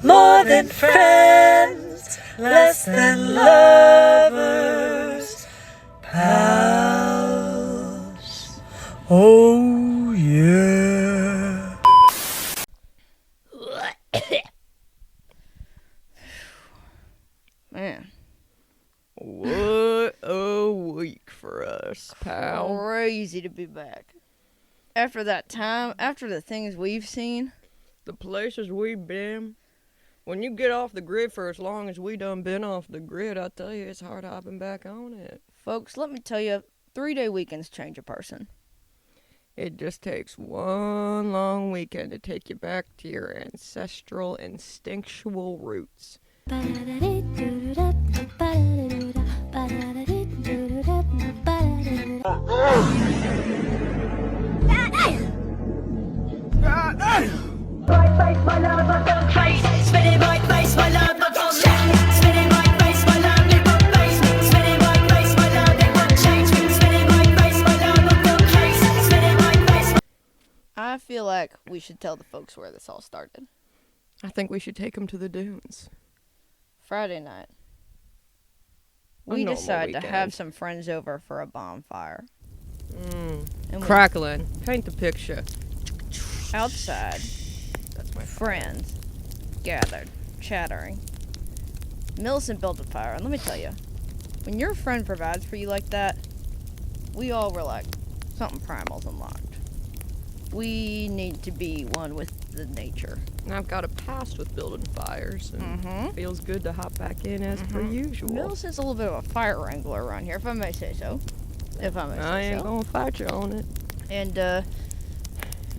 More than friends, less than lovers, pals. Oh yeah. Man. What a week for us, pal. Crazy to be back. After that time, after the things we've seen. The places we've been. When you get off the grid for as long as we done been off the grid, I tell you, it's hard hopping back on it. Folks, let me tell you, 3-day weekends change a person. It just takes one long weekend to take you back to your ancestral, instinctual roots. I feel like we should tell the folks where this all started. I think we should take them to the dunes. Friday night. A We normal decided to weekend. have some friends over for a bonfire. And we- Crackling. Paint the picture. outside, That's my friends gathered, chattering. Millicent built a fire, and let me tell you, when your friend provides for you like that, we all were like, something primal's unlocked. We need to be one with the nature. And I've got a past with building fires, and Mm-hmm. it feels good to hop back in as per usual. Millicent's a little bit of a fire wrangler around here, if I may say so. If I may I say ain't so. gonna fight you on it. And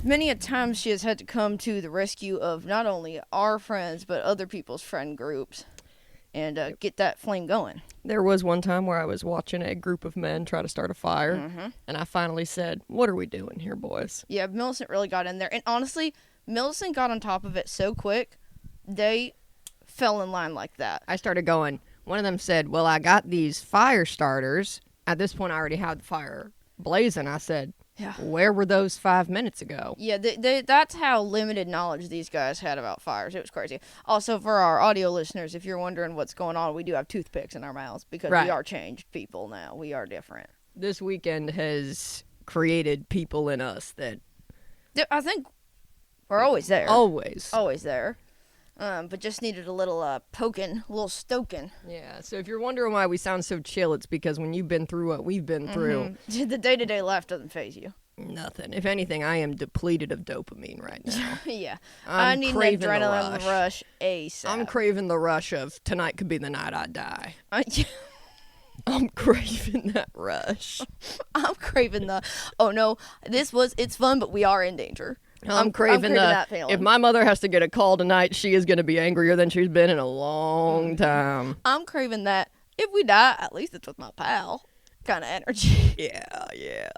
many a times she has had to come to the rescue of not only our friends, but other people's friend groups and get that flame going. There was one time where I was watching a group of men try to start a fire, and I finally said, "What are we doing here, boys?" Yeah, Millicent really got in there. And honestly, Millicent got on top of it so quick, they fell in line like that. I started going. One of them said, "Well, I got these fire starters." At this point, I already had the fire blazing. I said, Yeah. "Where were those 5 minutes ago?" Yeah, that's how limited knowledge these guys had about fires. It was crazy. Also, for our audio listeners, if you're wondering what's going on, we do have toothpicks in our mouths because Right. we are changed people now. We are different. This weekend has created people in us that I think we're always there. always. Always there. But just needed a little poking, a little stoking. Yeah, so if you're wondering why we sound so chill, it's because when you've been through what we've been through, The day-to-day life doesn't faze you. nothing. If anything, I am depleted of dopamine right now. Yeah. I'm I need an craving the adrenaline rush ASAP. I'm craving the rush of tonight could be the night I die. Yeah, I'm craving that rush. I'm craving the, oh no, it's fun, but we are in danger. I'm craving that feeling. If my mother has to get a call tonight, she is going to be angrier than she's been in a long time. I'm craving that. If we die, at least it's with my pal kind of energy. Yeah.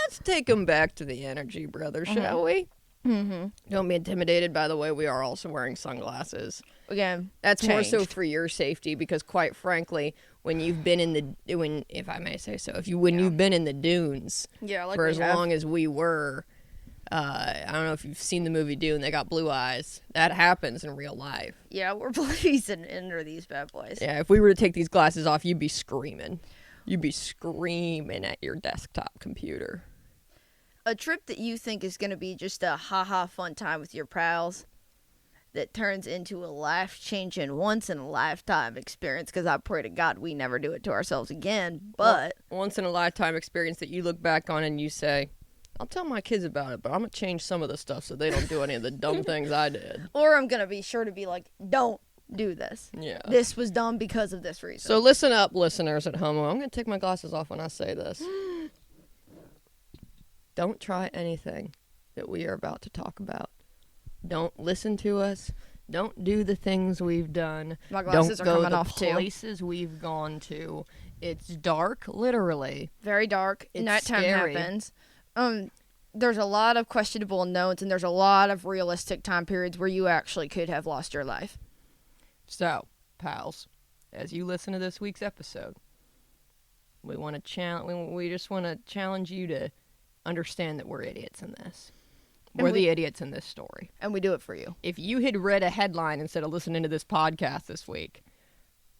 Let's take them back to the energy, brother, shall we? Mm-hmm. Don't be intimidated by the way we are also wearing sunglasses. Again, That's more so changed. for your safety because, quite frankly, when you've been in the if I may say so, when you've been in the dunes Yeah, like for we as have. long as we were, I don't know if you've seen the movie Dune. They got blue eyes. That happens in real life. Yeah, we're blazing under these bad boys. Yeah, if we were to take these glasses off, you'd be screaming. You'd be screaming at your desktop computer. A trip that you think is going to be just a ha-ha fun time with your pals that turns into a life-changing, once-in-a-lifetime experience, because I pray to God we never do it to ourselves again, but... Once in a lifetime experience that you look back on and you say, I'll tell my kids about it, but I'm going to change some of the stuff so they don't do any of the dumb things I did. Or I'm going to be sure to be like, don't do this. Yeah. This was done because of this reason. So listen up, listeners at home. I'm going to take my glasses off when I say this. Don't try anything that we are about to talk about. Don't listen to us. Don't do the things we've done. My glasses Don't are go coming the off, too. places we've gone to. It's dark, literally. Very dark. It's Nighttime scary. happens. There's a lot of questionable unknowns, and there's a lot of realistic time periods where you actually could have lost your life. So, pals, as you listen to this week's episode, We want to challenge. We just want to challenge you to understand that we're idiots in this. We're the idiots in this story. And we do it for you. If you had read a headline instead of listening to this podcast this week,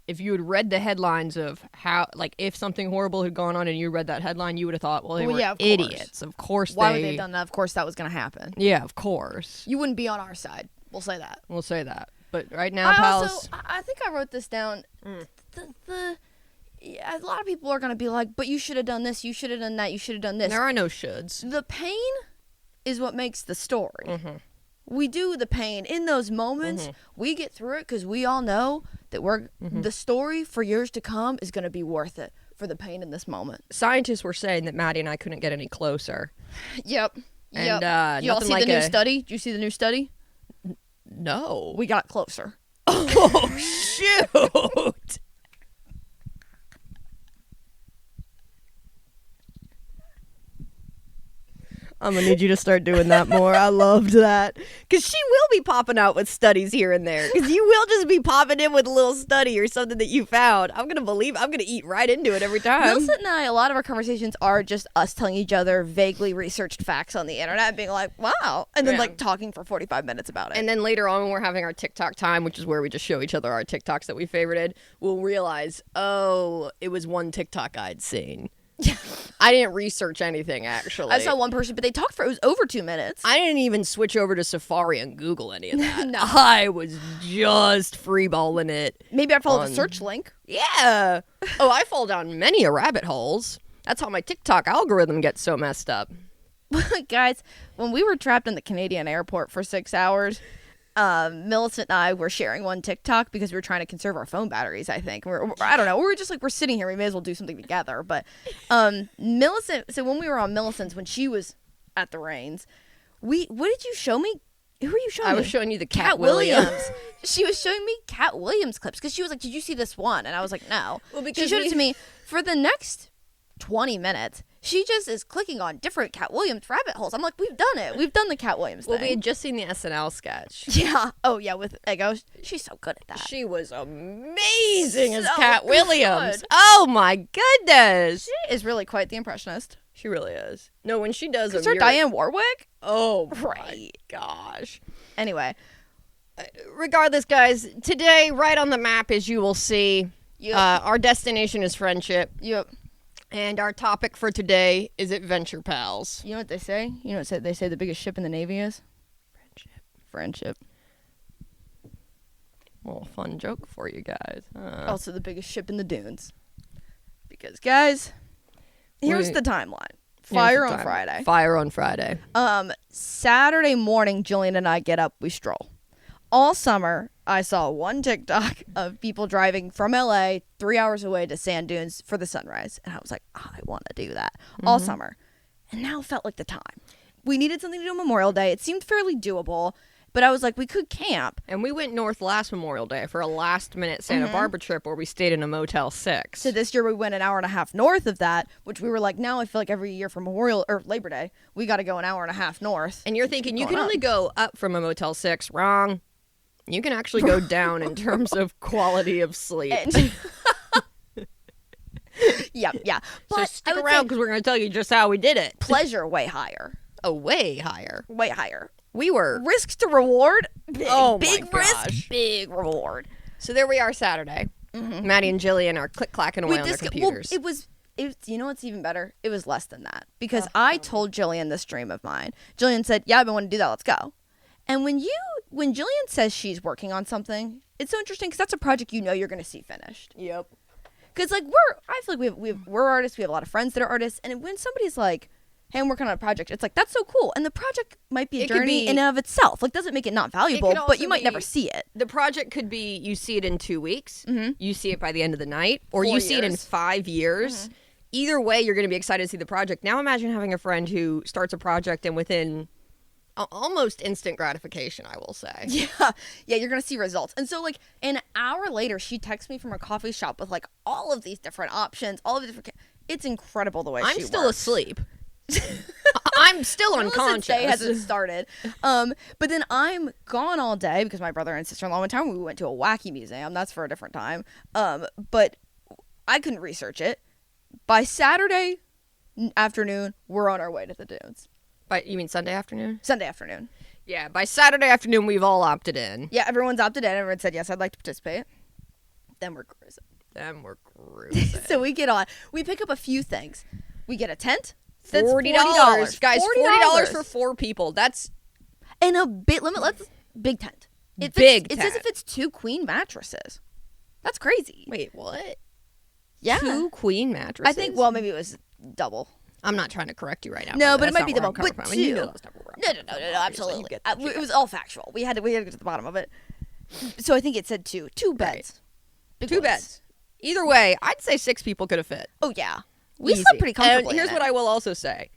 if you had read the headlines of how, like, if something horrible had gone on and you read that headline, you would have thought, well, they were of idiots. Of course Why would they have done that? Of course that was going to happen. Yeah, of course. You wouldn't be on our side. We'll say that. We'll say that. But right now, pals... I think I wrote this down. Yeah, a lot of people are going to be like, but you should have done this, you should have done that, you should have done this. There are no shoulds. The pain is what makes the story. Mm-hmm. We do the pain. In those moments, we get through it because we all know that the story for years to come is going to be worth it for the pain in this moment. Scientists were saying that Maddie and I couldn't get any closer. Yep. And, y'all see the new study? Did you see the new study? No. We got closer. Oh, shoot. I'm going to need you to start doing that more. I loved that. Because she will be popping out with studies here and there. Because you will just be popping in with a little study or something that you found. I'm going to eat right into it every time. Millicent and I, a lot of our conversations are just us telling each other vaguely researched facts on the internet and being like, wow. And then like talking for 45 minutes about it. And then later on when we're having our TikTok time, which is where we just show each other our TikToks that we favorited, we'll realize, oh, it was one TikTok I'd seen. I didn't research anything, actually. I saw one person, but they talked for, it was over 2 minutes. I didn't even switch over to Safari and Google any of that. No. I was just freeballing it. Maybe I followed the search link. Yeah. Oh, I fall down many a rabbit holes. That's how my TikTok algorithm gets so messed up. Guys, when we were trapped in the Canadian airport for 6 hours, Millicent and I were sharing one TikTok because we were trying to conserve our phone batteries, I think. I don't know. We were just like, we're sitting here. We may as well do something together. But Millicent, so when we were on Millicent's, when she was at the reins, what did you show me? Who were you showing me? I was showing you the Cat Williams. She was showing me Cat Williams clips because she was like, did you see this one? And I was like, no. Well, because she showed it to me for the next 20 minutes. She just is clicking on different Cat Williams rabbit holes. I'm like, we've done it. We've done the Cat Williams thing. Well, we had just seen the SNL sketch. Yeah. Oh, yeah, with Eggo. She's so good at that. She was amazing as So Cat Williams. good. Oh, my goodness. She is really quite the impressionist. She really is. No, when she does Is her Diane Warwick? Oh, Right. my gosh. Anyway. Regardless, guys, today, right on the map, as you will see, our destination is friendship. Yep. And our topic for today is Adventure Pals. You know what they say? You know what they say the biggest ship in the Navy is? Friendship. Well, fun joke for you guys. Also the biggest ship in the dunes. Because, guys, here's the timeline. Fire on Friday. Fire on Friday. Saturday morning, Jillian and I get up, we stroll. All summer, I saw one TikTok of people driving from LA 3 hours away to sand dunes for the sunrise. And I was like, I want to do that all summer. And now felt like the time. We needed something to do on Memorial Day. It seemed fairly doable. But I was like, we could camp. And we went north last Memorial Day for a last-minute Santa Barbara trip where we stayed in a Motel 6. So this year we went an hour and a half north of that, which we were like, now I feel like every year for Memorial or Labor Day, we got to go an hour and a half north. And you're thinking you can only go up from a Motel 6. Wrong. You can actually go down in terms of quality of sleep. Yeah. So But stick around because we're going to tell you just how we did it. pleasure way higher. Oh, way higher. Way higher. We were. Risk to reward. Big, Oh, my big risk, gosh. big reward. So there we are Saturday. Maddie and Jillian are click-clacking away on their computers. Well, it was, you know what's even better? It was less than that. Because I told Jillian this dream of mine. Jillian said, yeah, I've been wanting to do that. Let's go. And when Jillian says she's working on something, it's so interesting because that's a project you know you're going to see finished. Yep. Because, like, I feel like we're artists. We have a lot of friends that are artists. And when somebody's like, hey, I'm working on a project, it's like, that's so cool. And the project might be a journey in and of itself. Like, doesn't make it not valuable, but you might never see it. The project could be you see it in 2 weeks, you see it by the end of the night, or 4 you see it in years. 5 years. Either way, you're going to be excited to see the project. Now imagine having a friend who starts a project and within almost instant gratification, I will say. Yeah, you're going to see results. And so, like, an hour later, she texts me from a coffee shop with, like, all of these different options, all of the different... It's incredible the way I'm she still works. asleep. I'm still unconscious. Day hasn't started. But then I'm gone all day because my brother and sister-in-law went time. We went to a wacky museum. That's for a different time. But I couldn't research it. By Saturday afternoon, we're on our way to the dunes. You mean Sunday afternoon? Sunday afternoon. Yeah, by Saturday afternoon, we've all opted in. Yeah, everyone's opted in. Everyone said, yes, I'd like to participate. Then we're cruising. So we get on. We pick up a few things. We get a tent. That's $40. Guys, $40 for 4 people. That's... And a big big tent. It says if it's 2 queen mattresses. That's crazy. Wait, what? Yeah. 2 queen mattresses? I think, well, maybe it was double. I'm not trying to correct you right now. No, but it might be the double. But 2. You know that's not where I'm No, absolutely. It was all factual. We had to get to the bottom of it. So I think it said 2. 2 beds. Right. 2 beds. Either way, I'd say 6 people could have fit. Oh, yeah. We slept pretty comfortably. And here's what I will also say.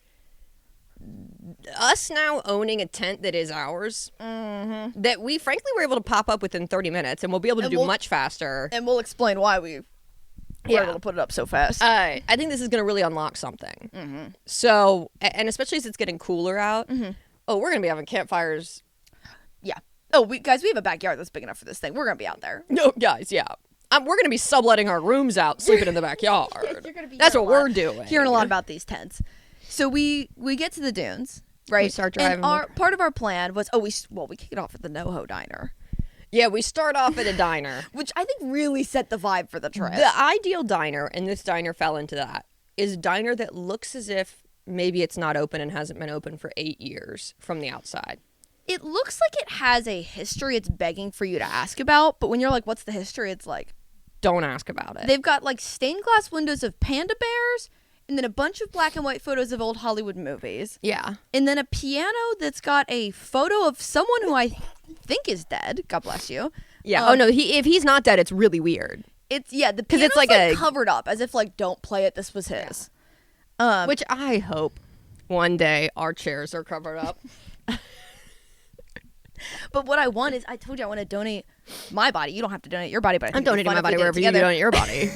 Us now owning a tent that is ours, that we frankly were able to pop up within 30 minutes, and we'll be able to do much faster. And we'll explain why we were able to put it up so fast. I think this is going to really unlock something. So, and especially as it's getting cooler out, we're going to be having campfires. Yeah. Oh, guys, we have a backyard that's big enough for this thing. We're going to be out there. No, guys, yeah. We're going to be subletting our rooms out, sleeping in the backyard. That's what we're doing. Hearing a lot about these tents. So we get to the dunes, right? We start driving. And part of our plan was, we kick it off at the NoHo Diner. Yeah, we start off at a diner. Which I think really set the vibe for the trip. The ideal diner, and this diner fell into that, is a diner that looks as if maybe it's not open and hasn't been open for 8 years from the outside. It looks like it has a history it's begging for you to ask about, but when you're like, what's the history? It's like... Don't ask about it. They've got like stained glass windows of panda bears, and then a bunch of black and white photos of old Hollywood movies. Yeah. And then a piano that's got a photo of someone who I think is dead. God bless you. Yeah. If he's not dead, it's really weird. It's the piano's it's like covered up as if like don't play it. This was his. Which I hope one day our chairs are covered up. But what I want is, I told you I want to donate my body. You don't have to donate your body, but I'm donating my body wherever you donate your body.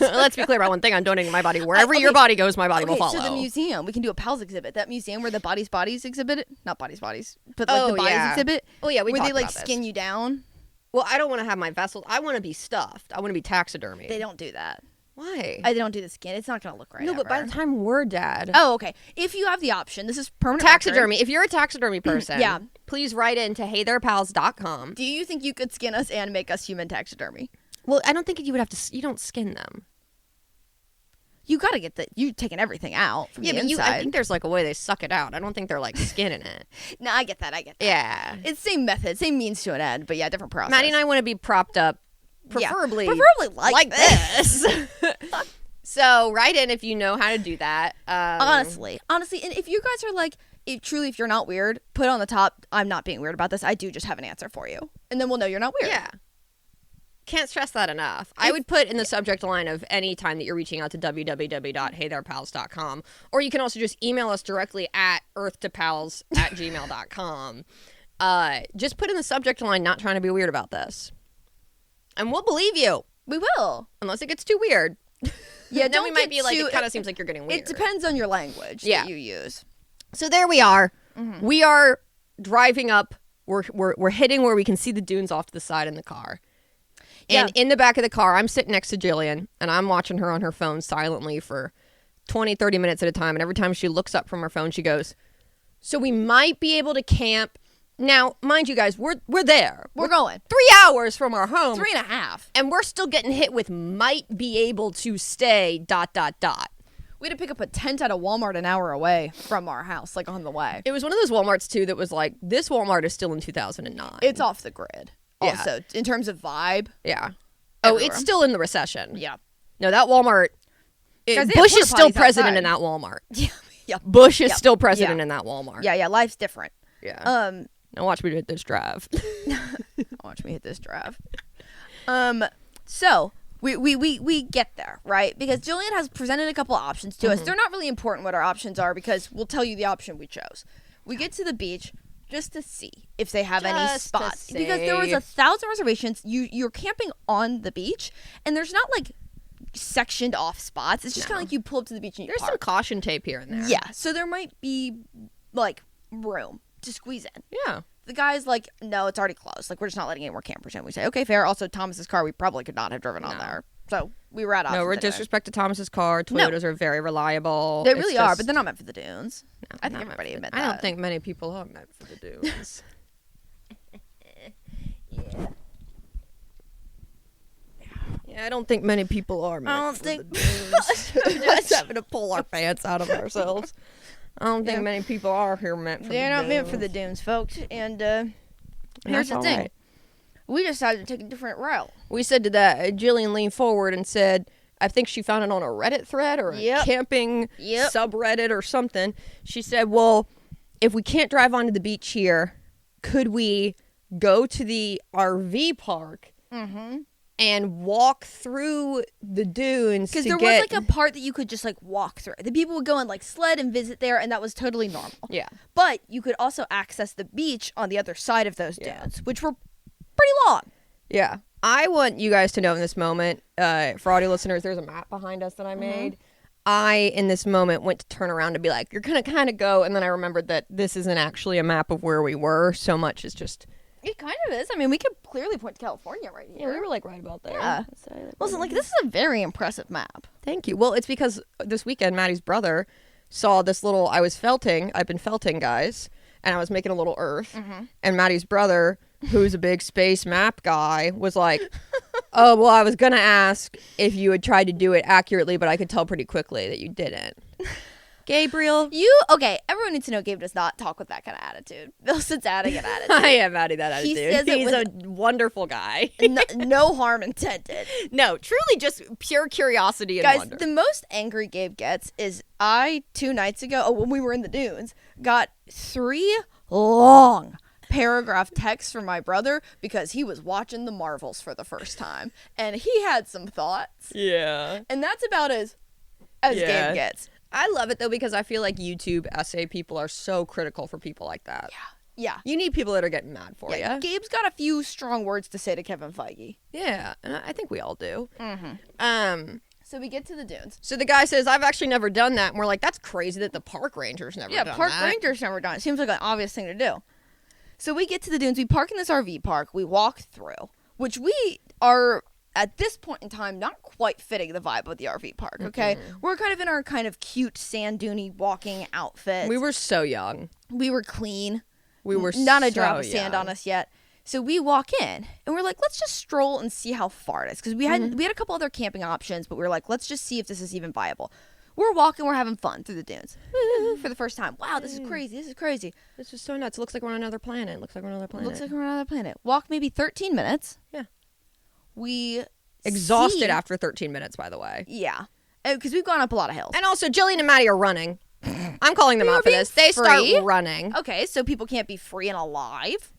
Let's be clear about one thing. I'm donating my body wherever your body goes. My body will follow. So the museum, we can do a pals exhibit. That museum where the bodies exhibit, not bodies, but like the bodies exhibit. Oh yeah, where they like about skin you down. Well, I don't want to have my vessels. I want to be stuffed. I want to be taxidermy. They don't do that. Why? They don't do the skin. It's not going to look right. No, but by the time we're dead. Oh, okay. If you have the option, this is permanent taxidermy. record. If you're a taxidermy person, please write in to heytherepals.com. Do you think you could skin us and make us human taxidermy? Well, I don't think you would have to. You don't skin them. You got to get you're taking everything out from the inside. I think there's like a way they suck it out. I don't think they're like skinning it. No, I get that. Yeah. It's same method, same means to an end, but different process. Maddie and I want to be propped up. Preferably like this. So write in if you know how to do that. Honestly, and if you guys are like, if you're not weird, put on the top, I'm not being weird about this. I do just have an answer for you, and then we'll know you're not weird. Yeah. Can't stress that enough. I would put in the subject line of any time that you're reaching out to www.heytherepals.com, or you can also just email us directly at earthtopals@gmail.com. Just put in the subject line, not trying to be weird about this. And we'll believe you. We will. Unless it gets too weird. Yeah, then we might be like, it kind of seems like you're getting weird. It depends on your language that you use. So there we are. Mm-hmm. We are driving up. We're hitting where we can see the dunes off to the side in the car. And in the back of the car, I'm sitting next to Jillian, and I'm watching her on her phone silently for 20, 30 minutes at a time. And every time she looks up from her phone, she goes, so we might be able to camp. Now, mind you guys, we're there. We're going 3 hours from our home. 3.5. And we're still getting hit with might be able to stay ... We had to pick up a tent at a Walmart an hour away from our house, like on the way. It was one of those Walmarts, too, that was like, this Walmart is still in 2009. It's off the grid. Also, in terms of vibe. Yeah. Everywhere. It's still in the recession. Yeah. No, that Walmart, Bush is still president in that Walmart. Yeah. Bush is still president in that Walmart. Yeah, life's different. Yeah. Now watch me hit this drive. Watch me hit this drive. So we get there, right? Because Jillian has presented a couple of options to us. They're not really important what our options are because we'll tell you the option we chose. We get to the beach just to see if they have any spots. Because there was 1,000 reservations. You're camping on the beach, and there's not like sectioned off spots. It's just kind of like you pull up to the beach and you There's some caution tape here and there. Yeah, so there might be like room to squeeze in. Yeah. The guy's like, no, it's already closed. Like, we're just not letting any more campers in. We say, okay, fair. Also, Thomas's car, we probably could not have driven on there. So we rat off. No, we're the dunes. disrespect to Thomas's car. Toyotas are very reliable. They really are, but they're not meant for the dunes. No, I think not everybody meant for admit the- that. I don't think many people are meant for the dunes. Yeah, I don't think many people are meant for the dunes. We're just having to pull our pants out of ourselves. I don't think many people are here meant for They're the not dunes. meant for the dunes, folks. And And here's that's the all thing. right. We decided to take a different route. We said to that, Jillian leaned forward and said, I think she found it on a Reddit thread or a Yep. camping Yep. subreddit or something. She said, well, if we can't drive onto the beach here, could we go to the RV park and walk through the dunes? Because to there get... was like a part that you could just like walk through. The people would go and like sled and visit there, and that was totally normal. Yeah. But you could also access the beach on the other side of those Yeah. dunes, which were pretty long. Yeah. I want you guys to know in this moment, for audio listeners, there's a map behind us that I made. I, in this moment, went to turn around to be like, you're going to kind of go. And then I remembered that this isn't actually a map of where we were. So much is just... It kind of is. I mean, we could clearly point to California right here. Yeah, we were like right about there. Yeah. Listen, like, this is a very impressive map. Thank you. Well, it's because this weekend, Maddie's brother saw this little, I've been felting, guys, and I was making a little earth. And Maddie's brother, who's a big space map guy, was like, oh, well, I was going to ask if you had tried to do it accurately, but I could tell pretty quickly that you didn't. Gabriel. Okay, everyone needs to know Gabe does not talk with that kind of attitude. Millicent's adding an attitude. I am adding that attitude. He says it He's with- a wonderful guy. No harm intended. No, truly just pure curiosity and Guys, wonder. the most angry Gabe gets is 2 nights ago, when we were in the dunes, got 3 long paragraph texts from my brother because he was watching the Marvels for the first time. And he had some thoughts. Yeah. And that's about as Yeah. Gabe gets. I love it, though, because I feel like YouTube essay people are so critical for people like that. Yeah. You need people that are getting mad for you. Gabe's got a few strong words to say to Kevin Feige. Yeah, and I think we all do. So we get to the dunes. So the guy says, I've actually never done that. And we're like, that's crazy that the park ranger's never done Park that. ranger's never done it. Seems like an obvious thing to do. So we get to the dunes. We park in this RV park. We walk through, which we are, at this point in time, not quite fitting the vibe of the RV park, okay? We're kind of in our kind of cute sand duney walking outfits. We were so young. We were clean. We were Not a so drop of sand young. on us yet. So we walk in, and we're like, let's just stroll and see how far it is. Because we had a couple other camping options, but we were like, let's just see if this is even viable. We're walking, we're having fun through the dunes for the first time. Wow, this is crazy. This is crazy. This is so nuts. It looks like we're on another planet. Looks like we're on another planet. Walk maybe 13 minutes. Yeah. We Exhausted see- after 13 minutes, by the way. Yeah. Because we've gone up a lot of hills. And also, Jillian and Maddie are running. I'm calling them We were out for being this. They free. start running. Okay, so people can't be free and alive.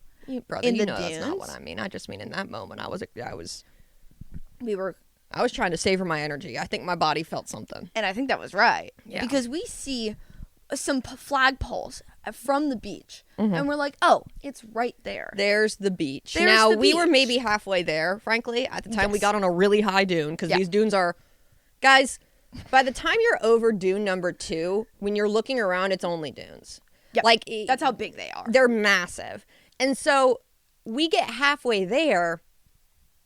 Brother, In you the know that's not dunes? what I mean. I just mean in that moment, I was We were, trying to savor my energy. I think my body felt something. and I think that was right. Yeah. Because we see some flagpoles from the beach, and we're like, oh, it's right there. There's the beach. There's now, the we were beach. maybe halfway there, frankly. At the time, we Yes. got on a really high dune because Yeah. these dunes are... Guys, by the time you're over dune number 2, when you're looking around, it's only dunes. Yep. Like, That's how big they are. they're massive. And so we get halfway there.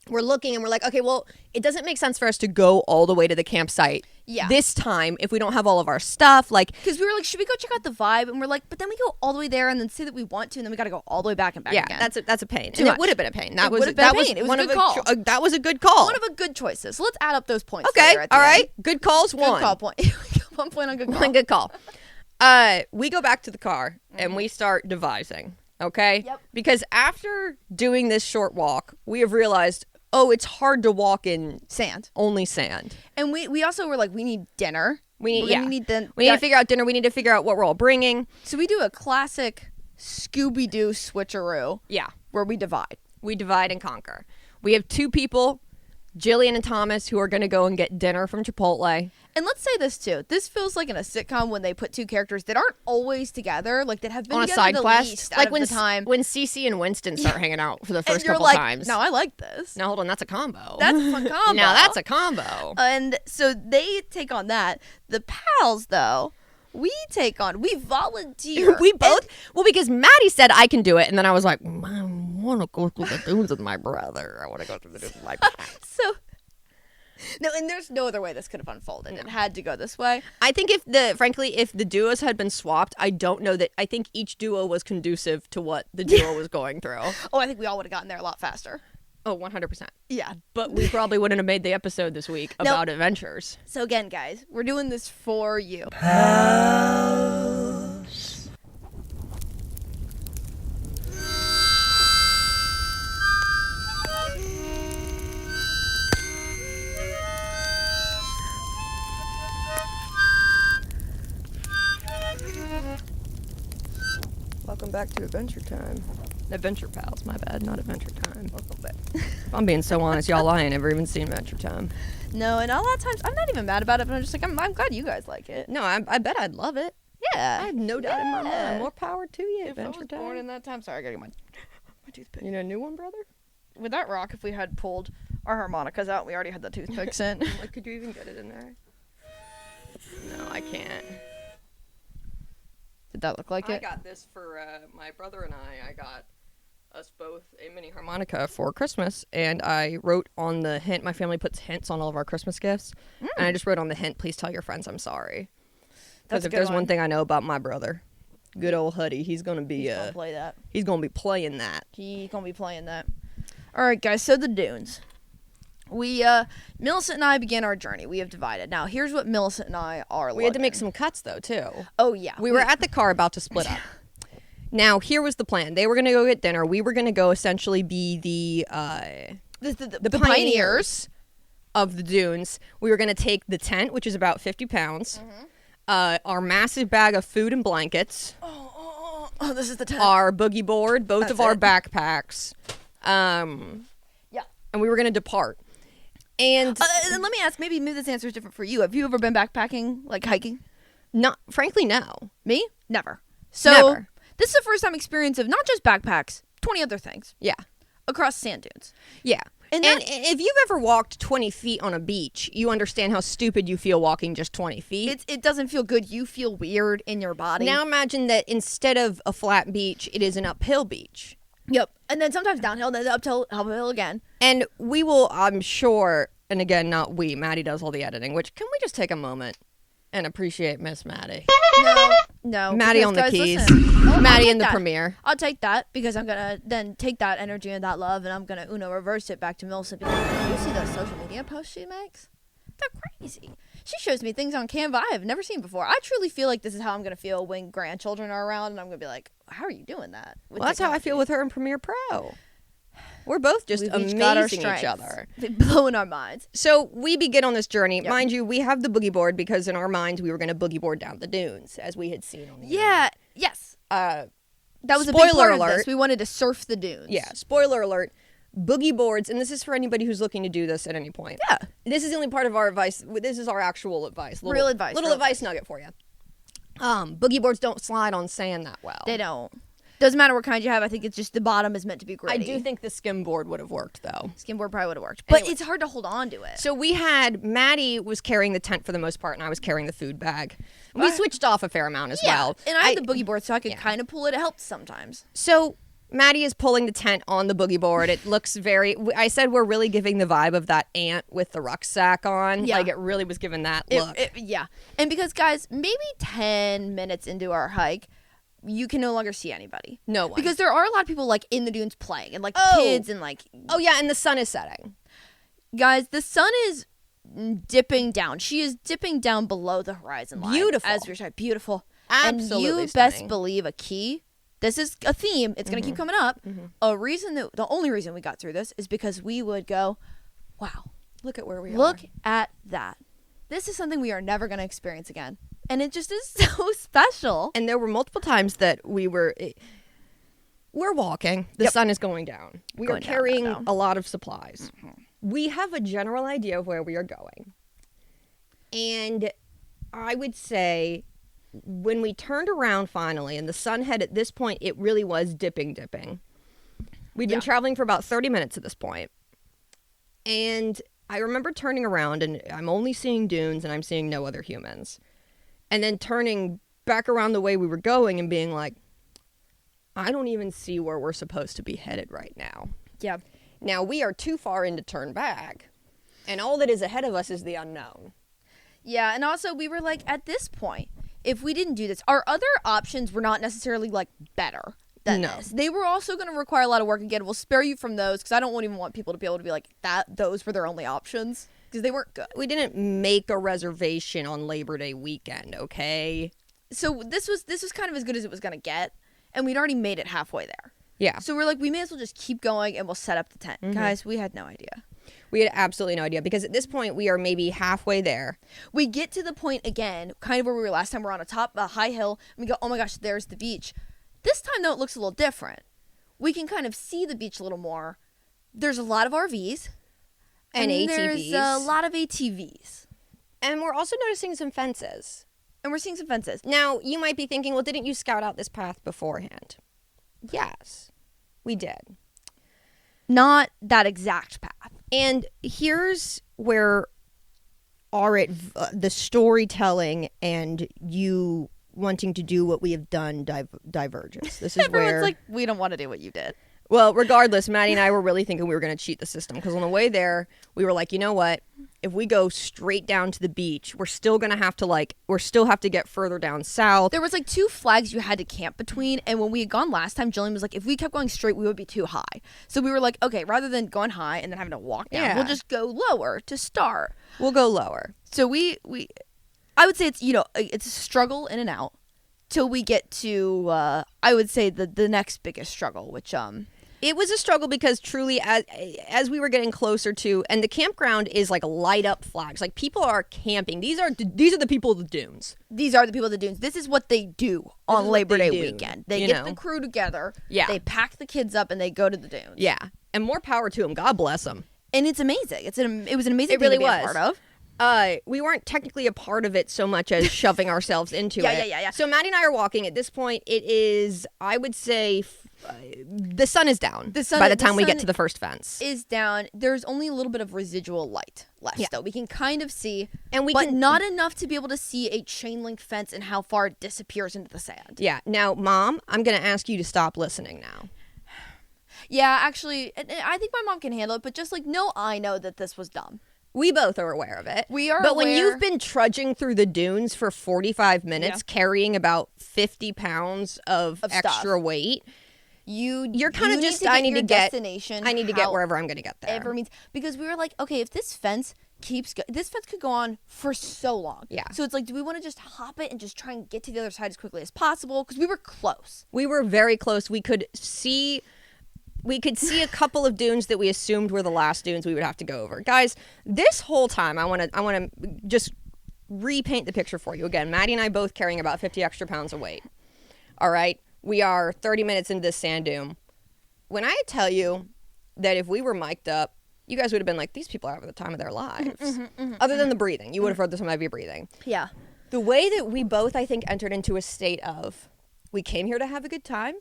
We're looking and we're like, okay, well, it doesn't make sense for us to go all the way to the campsite this time if we don't have all of our stuff. Like, Because we were like, should we go check out the vibe? And we're like, but then we go all the way there and then say that we want to, and then we got to go all the way back and back yeah, again. that's a pain. Too And much. it would have been a pain. It That was would have been a that was pain. It was one a of good call. that was a good call. one of a good choices. So let's add up those points. Okay, later at the all end. right. Good calls. Good One. call point. 1 point on good call. One good call. We go back to the car and we start devising. Okay. Yep. Because after doing this short walk, we have realized, oh, it's hard to walk in Sand. only sand. And we also were like, we need dinner. We need We're gonna need the- we need to figure out dinner. We need to figure out what we're all bringing. So we do a classic Scooby-Doo switcheroo Yeah. where we divide. We divide and conquer. We have 2 people, Jillian and Thomas, who are going to go and get dinner from Chipotle. And let's say this too. This feels like in a sitcom when they put 2 characters that aren't always together, like that have been On a together side the quest, least like out when of the time. when Cece and Winston start hanging out for the And first you're couple like, times. no, I like this. Now hold on, that's a combo. That's a fun combo. Now that's a combo. And so they take on that. The pals, though, we volunteer. We both because Maddie said I can do it, and then I was like, I want to go through the dunes with my brother. I want to go through the dunes with my pals. No, and there's no other way this could have unfolded. It had to go this way. I think if the duos had been swapped, I don't know that. I think each duo was conducive to what the duo was going through. Oh, I think we all would have gotten there a lot faster. Oh, 100%. Yeah. But we probably wouldn't have made the episode this week about adventures. So again, guys, we're doing this for you. House. Welcome back to Adventure Time. Adventure Pals, my bad, not Adventure Time. Welcome back. If I'm being so honest, y'all, I ain't ever even seen Adventure Time. No, and a lot of times I'm not even mad about it, but I'm just like, I'm glad you guys like it. No, I bet I'd love it. Yeah. I have no doubt in my mind. More power to you, Adventure Time. Born in that time. Sorry, I gotta get my toothpick. You know a new one, brother? Would that rock if we had pulled our harmonicas out? We already had the toothpicks in. Like, could you even get it in there? No, I can't. Did that look like I it? got this for my brother and I got us both a mini harmonica for Christmas, and I wrote on the hint. My family puts hints on all of our Christmas gifts, and I just wrote on the hint, please tell your friends I'm sorry. Because if there's one thing I know about my brother, good old Huddy, he's gonna be gonna play that. He's gonna be playing that. He's gonna be playing that. All right, guys. So the dunes. We Millicent and I began our journey. We have divided. Now here's what Millicent and I are. We had to make some cuts though too. Oh yeah. We were at the car about to split up. Now here was the plan. They were gonna go get dinner. We were gonna go essentially be the pioneers of the dunes. We were gonna take the tent, which is about 50 pounds. Our massive bag of food and blankets. Oh, this is the tent. Our boogie board, both of our backpacks. Yeah. And we were gonna depart. And then let me ask, maybe this answer is different for you. Have you ever been backpacking, like hiking? frankly, no. Me? Never. So Never. This is the first time experience of not just backpacks, 20 other things Yeah. across sand dunes. Yeah. And And if you've ever walked 20 feet on a beach, you understand how stupid you feel walking just 20 feet. It doesn't feel good. You feel weird in your body. Now imagine that instead of a flat beach, it is an uphill beach. Yep. And then sometimes downhill, then uphill again. And we will, I'm sure, and again, not we, Maddie does all the editing, which can we just take a moment and appreciate Miss Maddie? No. Maddie because, on the guys, keys. listen. I'll Maddie take in the that. premiere. I'll take that because I'm going to then take that energy and that love and I'm going to reverse it back to Millicent. Because you see those social media posts she makes? They're crazy. She shows me things on Canva I have never seen before. I truly feel like this is how I'm going to feel when grandchildren are around and I'm going to be like, how are you doing that? Well, that's how I feel with her in Premiere Pro. We're both just We've amazing each got our each strengths. other. Blowing our minds. So we begin on this journey. Yep. Mind you, we have the boogie board because in our minds we were going to boogie board down the dunes as we had seen on the Yeah. Yes. internet. That was a big Spoiler part of alert. this. We wanted to surf the dunes. Yeah, spoiler alert. Boogie boards, and this is for anybody who's looking to do this at any point. Yeah. This is the only part of our advice. This is our actual advice. Real advice. Little advice nugget for you. Boogie boards don't slide on sand that well. They don't. Doesn't matter what kind you have. I think it's just the bottom is meant to be I gritty. do think the skim board would have worked though. Skimboard probably would have worked. But Anyway. it's hard to hold on to it. So we had Maddie was carrying the tent for the most part, and I was carrying the food bag. We switched off a fair amount as well. And I had the boogie board so I could kind of pull it. It helped sometimes. So Maddie is pulling the tent on the boogie board. It looks very. I said we're really giving the vibe of that aunt with the rucksack on. Yeah. Like it really was giving that look. Yeah. And because, guys, maybe 10 minutes into our hike, you can no longer see anybody. No one. Because there are a lot of people, like, in the dunes playing. And, like, kids and, like... Oh, yeah, and the sun is setting. Guys, the sun is dipping down. She is dipping down below the horizon line. Beautiful. As we're saying, beautiful. Absolutely And you stunning. best believe a key. This is a theme. It's going to keep coming up. The only reason we got through this is because we would go, wow, Look at where we are. look at that. This is something we are never going to experience again. And it just is so special. And there were multiple times that we're walking. The sun is going down. We are Going down, carrying down. a lot of supplies. We have a general idea of where we are going. And I would say when we turned around finally and the sun had at this point, it really was dipping. We'd been traveling for about 30 minutes at this point. And I remember turning around and I'm only seeing dunes and I'm seeing no other humans. And then turning back around the way we were going and being like, I don't even see where we're supposed to be headed right now. Yeah. Now, we are too far in to turn back. And all that is ahead of us is the unknown. Yeah, and also we were like, at this point, if we didn't do this, our other options were not necessarily like better than this. They were also going to require a lot of work. Again, we'll spare you from those because I don't even want people to be able to be like that. Those were their only options because they weren't good. We didn't make a reservation on Labor Day weekend, okay? So this was kind of as good as it was going to get, and we'd already made it halfway there. Yeah. So we're like, we may as well just keep going and we'll set up the tent. Guys, we had no idea. We had absolutely no idea because at this point we are maybe halfway there. We get to the point again, kind of where we were last time. We're on a high hill, and we go, oh my gosh, there's the beach. This time, though, it looks a little different. We can kind of see the beach a little more. There's a lot of RVs. And ATVs. There's a lot of ATVs. And we're also noticing some fences. And we're seeing some fences. Now, you might be thinking, well, didn't you scout out this path beforehand? Yes, we did. Not that exact path. And here's where the storytelling and you wanting to do what we have done diverges. This is Everyone's where, like, we don't want to do what you did. well, regardless, Maddie and I were really thinking we were going to cheat the system because on the way there, we were like, you know what? If we go straight down to the beach, we're still going to have to get further down south. There was like 2 flags you had to camp between, and when we had gone last time, Jillian was like, if we kept going straight, we would be too high. So we were like, okay, rather than going high and then having to walk down, we'll just go lower to start. We'll go lower. So I would say it's, it's a struggle in and out till we get to, I would say the next biggest struggle, which, It was a struggle because truly, as we were getting closer to, and the campground is like light up flags. Like people are camping. These are the people of the dunes. These are the people of the dunes. This is what they do on Labor Day weekend. They get the crew together. Yeah. They pack the kids up and they go to the dunes. Yeah, and more power to them. God bless them. And it's amazing. It was an amazing It really thing to be was. a part of. We weren't technically a part of it so much as shoving ourselves into it. Yeah. So Maddie and I are walking. At this point, it is, I would say, the sun is down by the time we get to the first fence. Is down. There's only a little bit of residual light left, though. We can kind of see, and but not enough to be able to see a chain link fence and how far it disappears into the sand. Yeah. Now, Mom, I'm going to ask you to stop listening now. Yeah, actually, I think my mom can handle it, but just like, no, I know that this was dumb. We both are aware of it. We are But aware. when you've been trudging through the dunes for 45 minutes, carrying about 50 pounds of extra weight, you're kind of just, I need to get wherever I'm going to get there. Ever means, because we were like, okay, if this fence this fence could go on for so long. Yeah. So it's like, do we want to just hop it and just try and get to the other side as quickly as possible? Because we were close. We were very close. We could see a couple of dunes that we assumed were the last dunes we would have to go over. Guys, this whole time, I want to just repaint the picture for you. Again, Maddie and I both carrying about 50 extra pounds of weight. All right? We are 30 minutes into this sand dune. When I tell you that if we were mic'd up, you guys would have been like, these people are having the time of their lives. Other than the breathing. You would have heard some heavy breathing. Yeah. The way that we both, I think, entered into a state of, we came here to have a good time.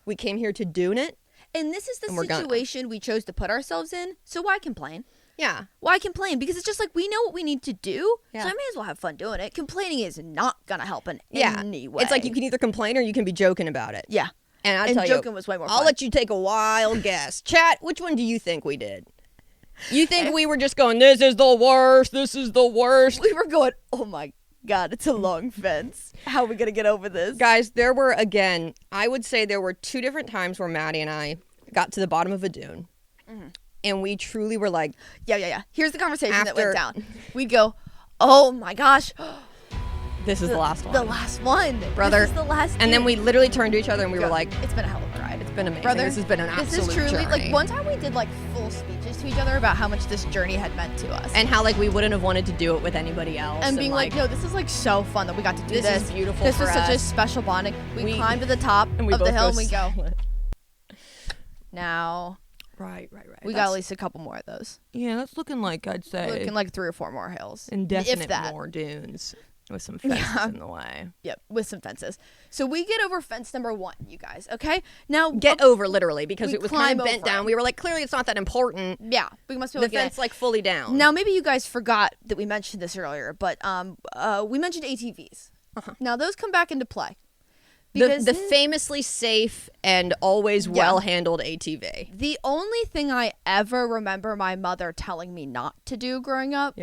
We came here to dune it. And this is the situation we chose to put ourselves in, so why complain? Yeah. Why complain? Because it's just like, we know what we need to do, so Yeah. I may as well have fun doing it. Complaining is not going to help in any way. It's like you can either complain or you can be joking about it. Yeah. And I'll And tell joking you, was way more fun. I'll let you take a wild guess. Chat, which one do you think we did? You think we were just going, this is the worst, this is the worst? We were going, oh my God, it's a long fence. How are we going to get over this? Guys, there were, again, I would say there were 2 different times where Maddie and I got to the bottom of a dune. And we truly were like... Yeah. Here's the conversation that went After- down. We'd go, oh my gosh. This is the last one. The last one. Brother. This is the last And then dude. we literally turned to each other and we were like, It's been a hell of a ride. it's been amazing. Brother, This has been an absolute This is truly, journey. like, one time we did, like, full speeches to each other about how much this journey had meant to us. And how, like, we wouldn't have wanted to do it with anybody else. And being like, no, this is, like, so fun that we got to do this. This is beautiful This for was such a us. special bonding. We climbed to the top and we of the both hill and we go, silent. now Right. we got at least a couple more of those. Yeah, that's looking like, I'd say, Looking like 3 or 4 more hills. indefinite if that. more dunes with some fences in the way. Yep, with some fences. So we get over fence number 1, you guys, okay? Now, Get over, literally, because We it was kind of climb bent over down. it. We were like, clearly it's not that important. yeah, we must be able The to get fence, like, fully down. Now, maybe you guys forgot that we mentioned this earlier, but we mentioned ATVs. Now, those come back into play. The famously safe and always well-handled ATV. The only thing I ever remember my mother telling me not to do growing up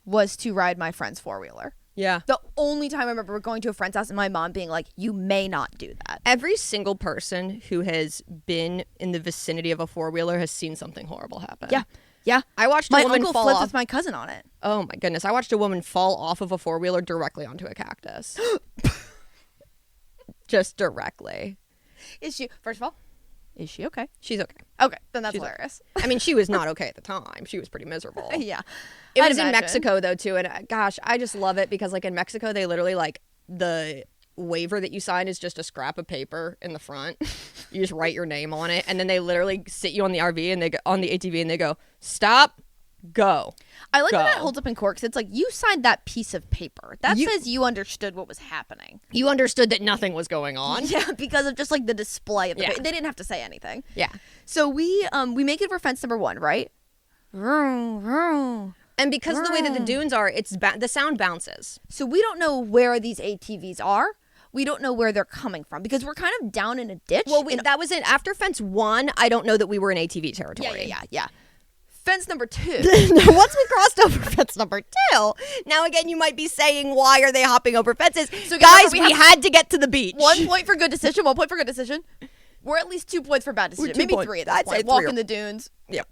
was to ride my friend's four-wheeler. Yeah. The only time I remember going to a friend's house and my mom being like, you may not do that. Every single person who has been in the vicinity of a four-wheeler has seen something horrible happen. Yeah. Yeah. I watched a my woman uncle fall flipped off. with my cousin on it. Oh my goodness. I watched a woman fall off of a four-wheeler directly onto a cactus. Just directly. Is she, first of all, is she okay? She's okay. Okay, then that's She's hilarious. I mean, she was not okay at the time. She was pretty miserable. Yeah. It I'd was in imagine. Mexico, though, too. And gosh, I just love it because, like, in Mexico, they literally, like, the waiver that you sign is just a scrap of paper in the front. You just write your name on it. And then they literally sit you on the RV and they go on the ATV and they go, stop, go. I like go. when that holds up in court 'cause it's like you signed that piece of paper. That You- says you understood what was happening. You understood that nothing was going on. Yeah, because of just like the display of the Yeah. paper. They didn't have to say anything. Yeah. So we make it for fence number 1, right? Vroom, vroom. And because of the way that the dunes are, the sound bounces. So we don't know where these ATVs are. We don't know where they're coming from because we're kind of down in a ditch. Well, that was it. After fence 1, I don't know that we were in ATV territory. Yeah. Fence number 2. Once we crossed over fence number 2, now again, you might be saying, why are they hopping over fences? So guys, remember, we had to get to the beach. 1 point for good decision. 1 point for good decision. We're at least 2 points for bad decision. 2 Maybe points. 3 at this I'd point. say Walk 3 in the dunes. Yep.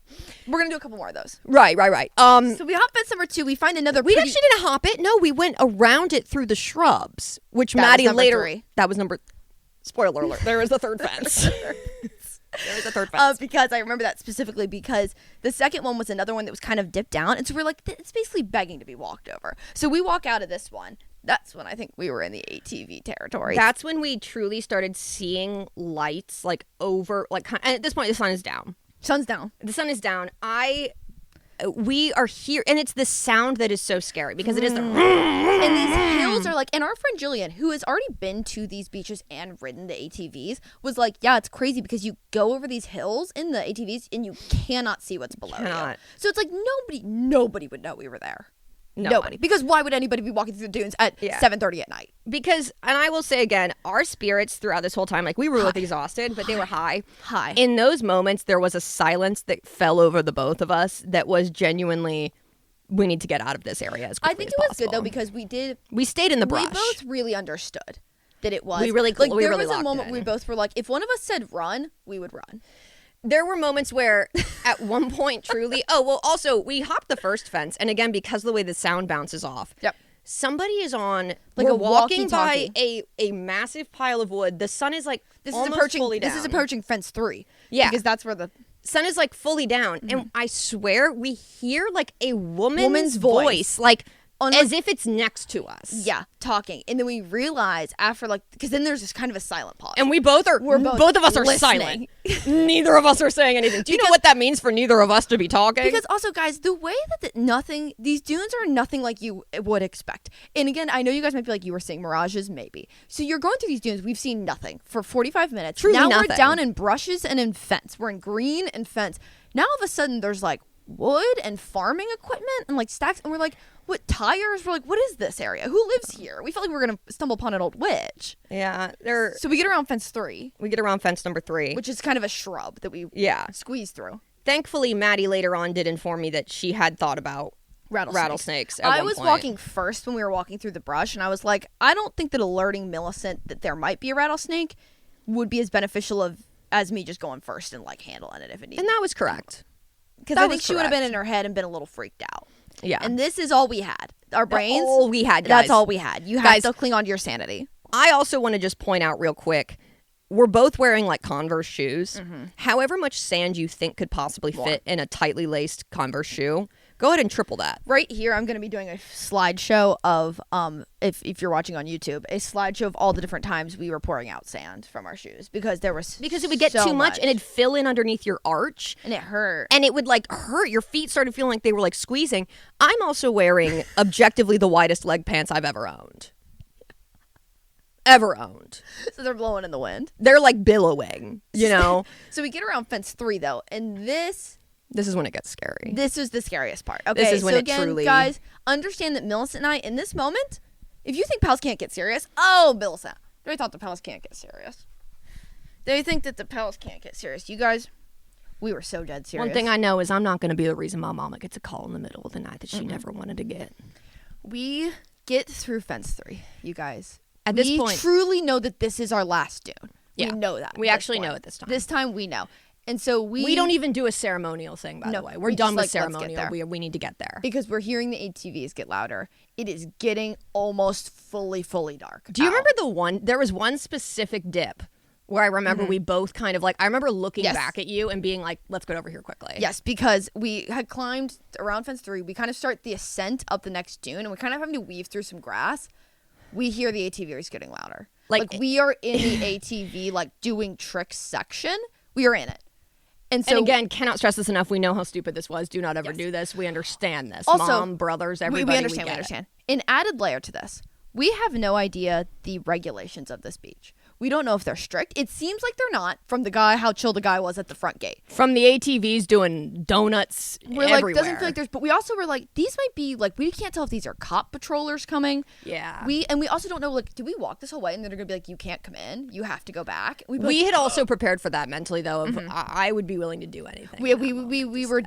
We're gonna do a couple more of those. Right. So we hop fence number 2. We find another. We actually didn't hop it. No, we went around it through the shrubs, which That was Maddie number later. 3. That was number. Spoiler alert. There is the third fence. There was a third fence. Because I remember that specifically because the second one was another one that was kind of dipped down, and so we're like, it's basically begging to be walked over. So we walk out of this one. That's when I think we were in the ATV territory. That's when we truly started seeing lights like over like. And at this point, the sun is down. Sun's down. The sun is down. We are here, and it's the sound that is so scary because it is the. And these hills are like, and our friend Jillian, who has already been to these beaches and ridden the ATVs, was like, yeah, it's crazy because you go over these hills in the ATVs and you cannot see what's below you. So it's like nobody would know we were there. Nobody. Because why would anybody be walking through the dunes at 7:30 at night? Because, and I will say again, our spirits throughout this whole time, like we were both exhausted, but they were high. High. In those moments, there was a silence that fell over the both of us that was genuinely, we need to get out of this area as quickly I think as it was possible. good though because we stayed in the brush. We both really understood that it was. We really like there really was a locked moment in. we both were like, if one of us said run, we would run. There were moments where at one point truly, also we hopped the first fence, and again, because of the way the sound bounces off. Yep. Somebody is on Like we're a walking by walkie-talkie. a massive pile of wood. The sun is like This almost is approaching. fully down. This is approaching fence 3. Yeah. because that's where the Sun is like fully down, and I swear we hear like a woman's voice. like On as if it's next to us. talking, and then we realize after because then there's just kind of a silent pause. And we're both of us are listening. silent. Neither of us are saying anything. Do you know what that means for neither of us to be talking? Because also, guys, the way that these dunes are nothing like you would expect. And again, I know you guys might be like, you were seeing mirages, maybe. So you're going through these dunes. We've seen nothing for 45 minutes. Truly now nothing. We're down in brushes and in fence. We're in green and fence. Now all of a sudden there's like wood and farming equipment and like stacks, and we're like, what, tires? We're like, what is this area? Who lives here? We felt like we were gonna stumble upon an old witch. Yeah, So we get around fence 3, we get around fence number 3, which is kind of a shrub that we squeeze through. Thankfully, Maddie later on did inform me that she had thought about rattlesnakes. At I one was point. walking first when we were walking through the brush, and I was like, I don't think that alerting Millicent that there might be a rattlesnake would be as beneficial as me just going first and like handling it if it needed. and that was correct. Because that I think was she would have been correct. in her head and been a little freaked out. Yeah, And this is all we had. Our brains. all we had, guys. That's all we had. You have Guys, to cling on to your sanity. I also want to just point out real quick, we're both wearing like Converse shoes. However much sand you think could possibly fit in a tightly laced Converse shoe, go ahead and triple that. Right here, I'm going to be doing a slideshow of, if you're watching on YouTube, a slideshow of all the different times we were pouring out sand from our shoes because there was Because it would get so too much and it'd fill in underneath your arch. and it hurt. And it would like hurt. Your feet started feeling like they were like squeezing. I'm also wearing objectively the widest leg pants I've ever owned. So they're blowing in the wind. They're like billowing, you know? So we get around fence 3 though, and this This is when it gets scary. is the scariest part. Okay, This is when so it again, truly- guys, understand that Millicent and I, in this moment, if you think pals can't get serious, oh, Millicent, They thought the palace can't get serious. They think that the palace can't get serious. You guys, we were so dead serious. One thing I know is I'm not going to be the reason my mama gets a call in the middle of the night that she never wanted to get. We get through fence 3, you guys. At this point, we truly know that this is our last dune. Yeah, we know that. We actually know it this time. This time we know. And so we don't even do a ceremonial thing, by the way. We're done with ceremonial. We need to get there. Because we're hearing the ATVs get louder. It is getting almost fully dark. Do you remember there was one specific dip where I remember we both kind of like, I remember looking back at you and being like, let's get over here quickly. Yes, because we had climbed around fence 3. We kind of start the ascent up the next dune, and we kind of having to weave through some grass. We hear the ATVs getting louder. Like we are in the ATV, like doing tricks section. We are in it. And so, again, cannot stress this enough. We know how stupid this was. Do not ever do this. We understand this. Also, Mom, brothers, everybody. We understand. An added layer to this. We have no idea the regulations of this beach. We don't know if they're strict. It seems like they're not from the guy, how chill the guy was at the front gate. From the ATVs doing donuts everywhere. Like, doesn't feel like there's, but we also were like, these might be like, we can't tell if these are cop patrollers coming. Yeah. We also don't know, like, do we walk this whole way and they're going to be like, you can't come in. You have to go back. We had also prepared for that mentally, though. Of I would be willing to do anything. We were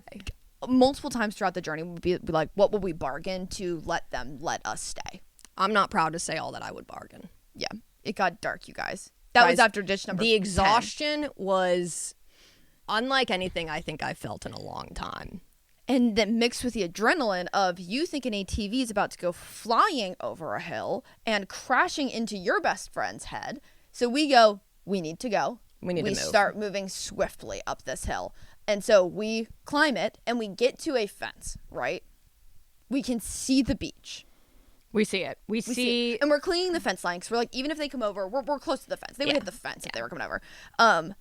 multiple times throughout the journey, we'd be like, what would we bargain to let them let us stay? I'm not proud to say all that I would bargain. Yeah. It got dark, you guys. That was after ditch number 10. The exhaustion was unlike anything I think I've felt in a long time. And then mixed with the adrenaline of you think an ATV is about to go flying over a hill and crashing into your best friend's head. So we go, we need to go. We start moving swiftly up this hill. And so we climb it and we get to a fence, right? We can see the beach. We see it. We see and we're cleaning the fence line because we're like, even if they come over, we're close to the fence. They would hit the fence if they were coming over.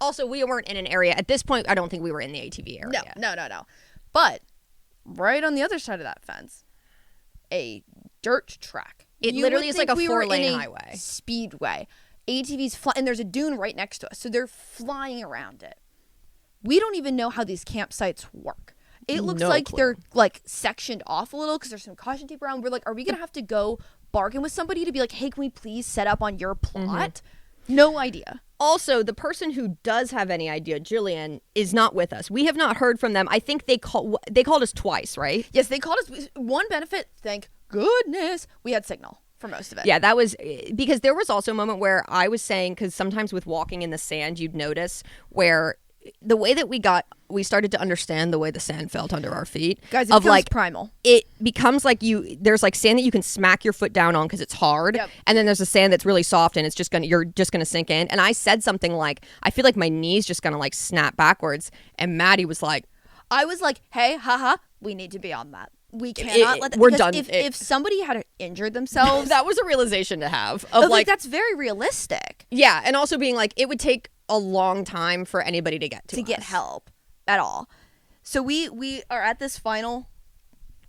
Also, we weren't in an area at this point. I don't think we were in the ATV area. No. But right on the other side of that fence, a dirt track. It literally is like a 4-lane highway. Speedway. ATVs fly, and there's a dune right next to us, so they're flying around it. We don't even know how these campsites work. It looks like they're like sectioned off a little because there's some caution tape around. We're like, are we gonna have to go bargain with somebody to be like, hey, can we please set up on your plot? No idea. Also, the person who does have any idea, Jillian, is not with us. We have not heard from them. I think they called us twice, right? Yes, they called us. One benefit, thank goodness, we had signal for most of it. Yeah, that was because there was also a moment where I was saying, because sometimes with walking in the sand, you'd notice where the way that we started to understand the way the sand felt under our feet. Guys, it becomes primal. It becomes like there's like sand that you can smack your foot down on because it's hard. Yep. And then there's a sand that's really soft and you're just gonna sink in. And I said something like, I feel like my knee's just gonna like snap backwards. And Maddie was like, I was like, hey, haha, we need to be on that. We cannot let that. We're done. If somebody had injured themselves. That was a realization to have. Of like, that's very realistic. Yeah. And also being like, it would take a long time for anybody to get to get help at all. So we are at this final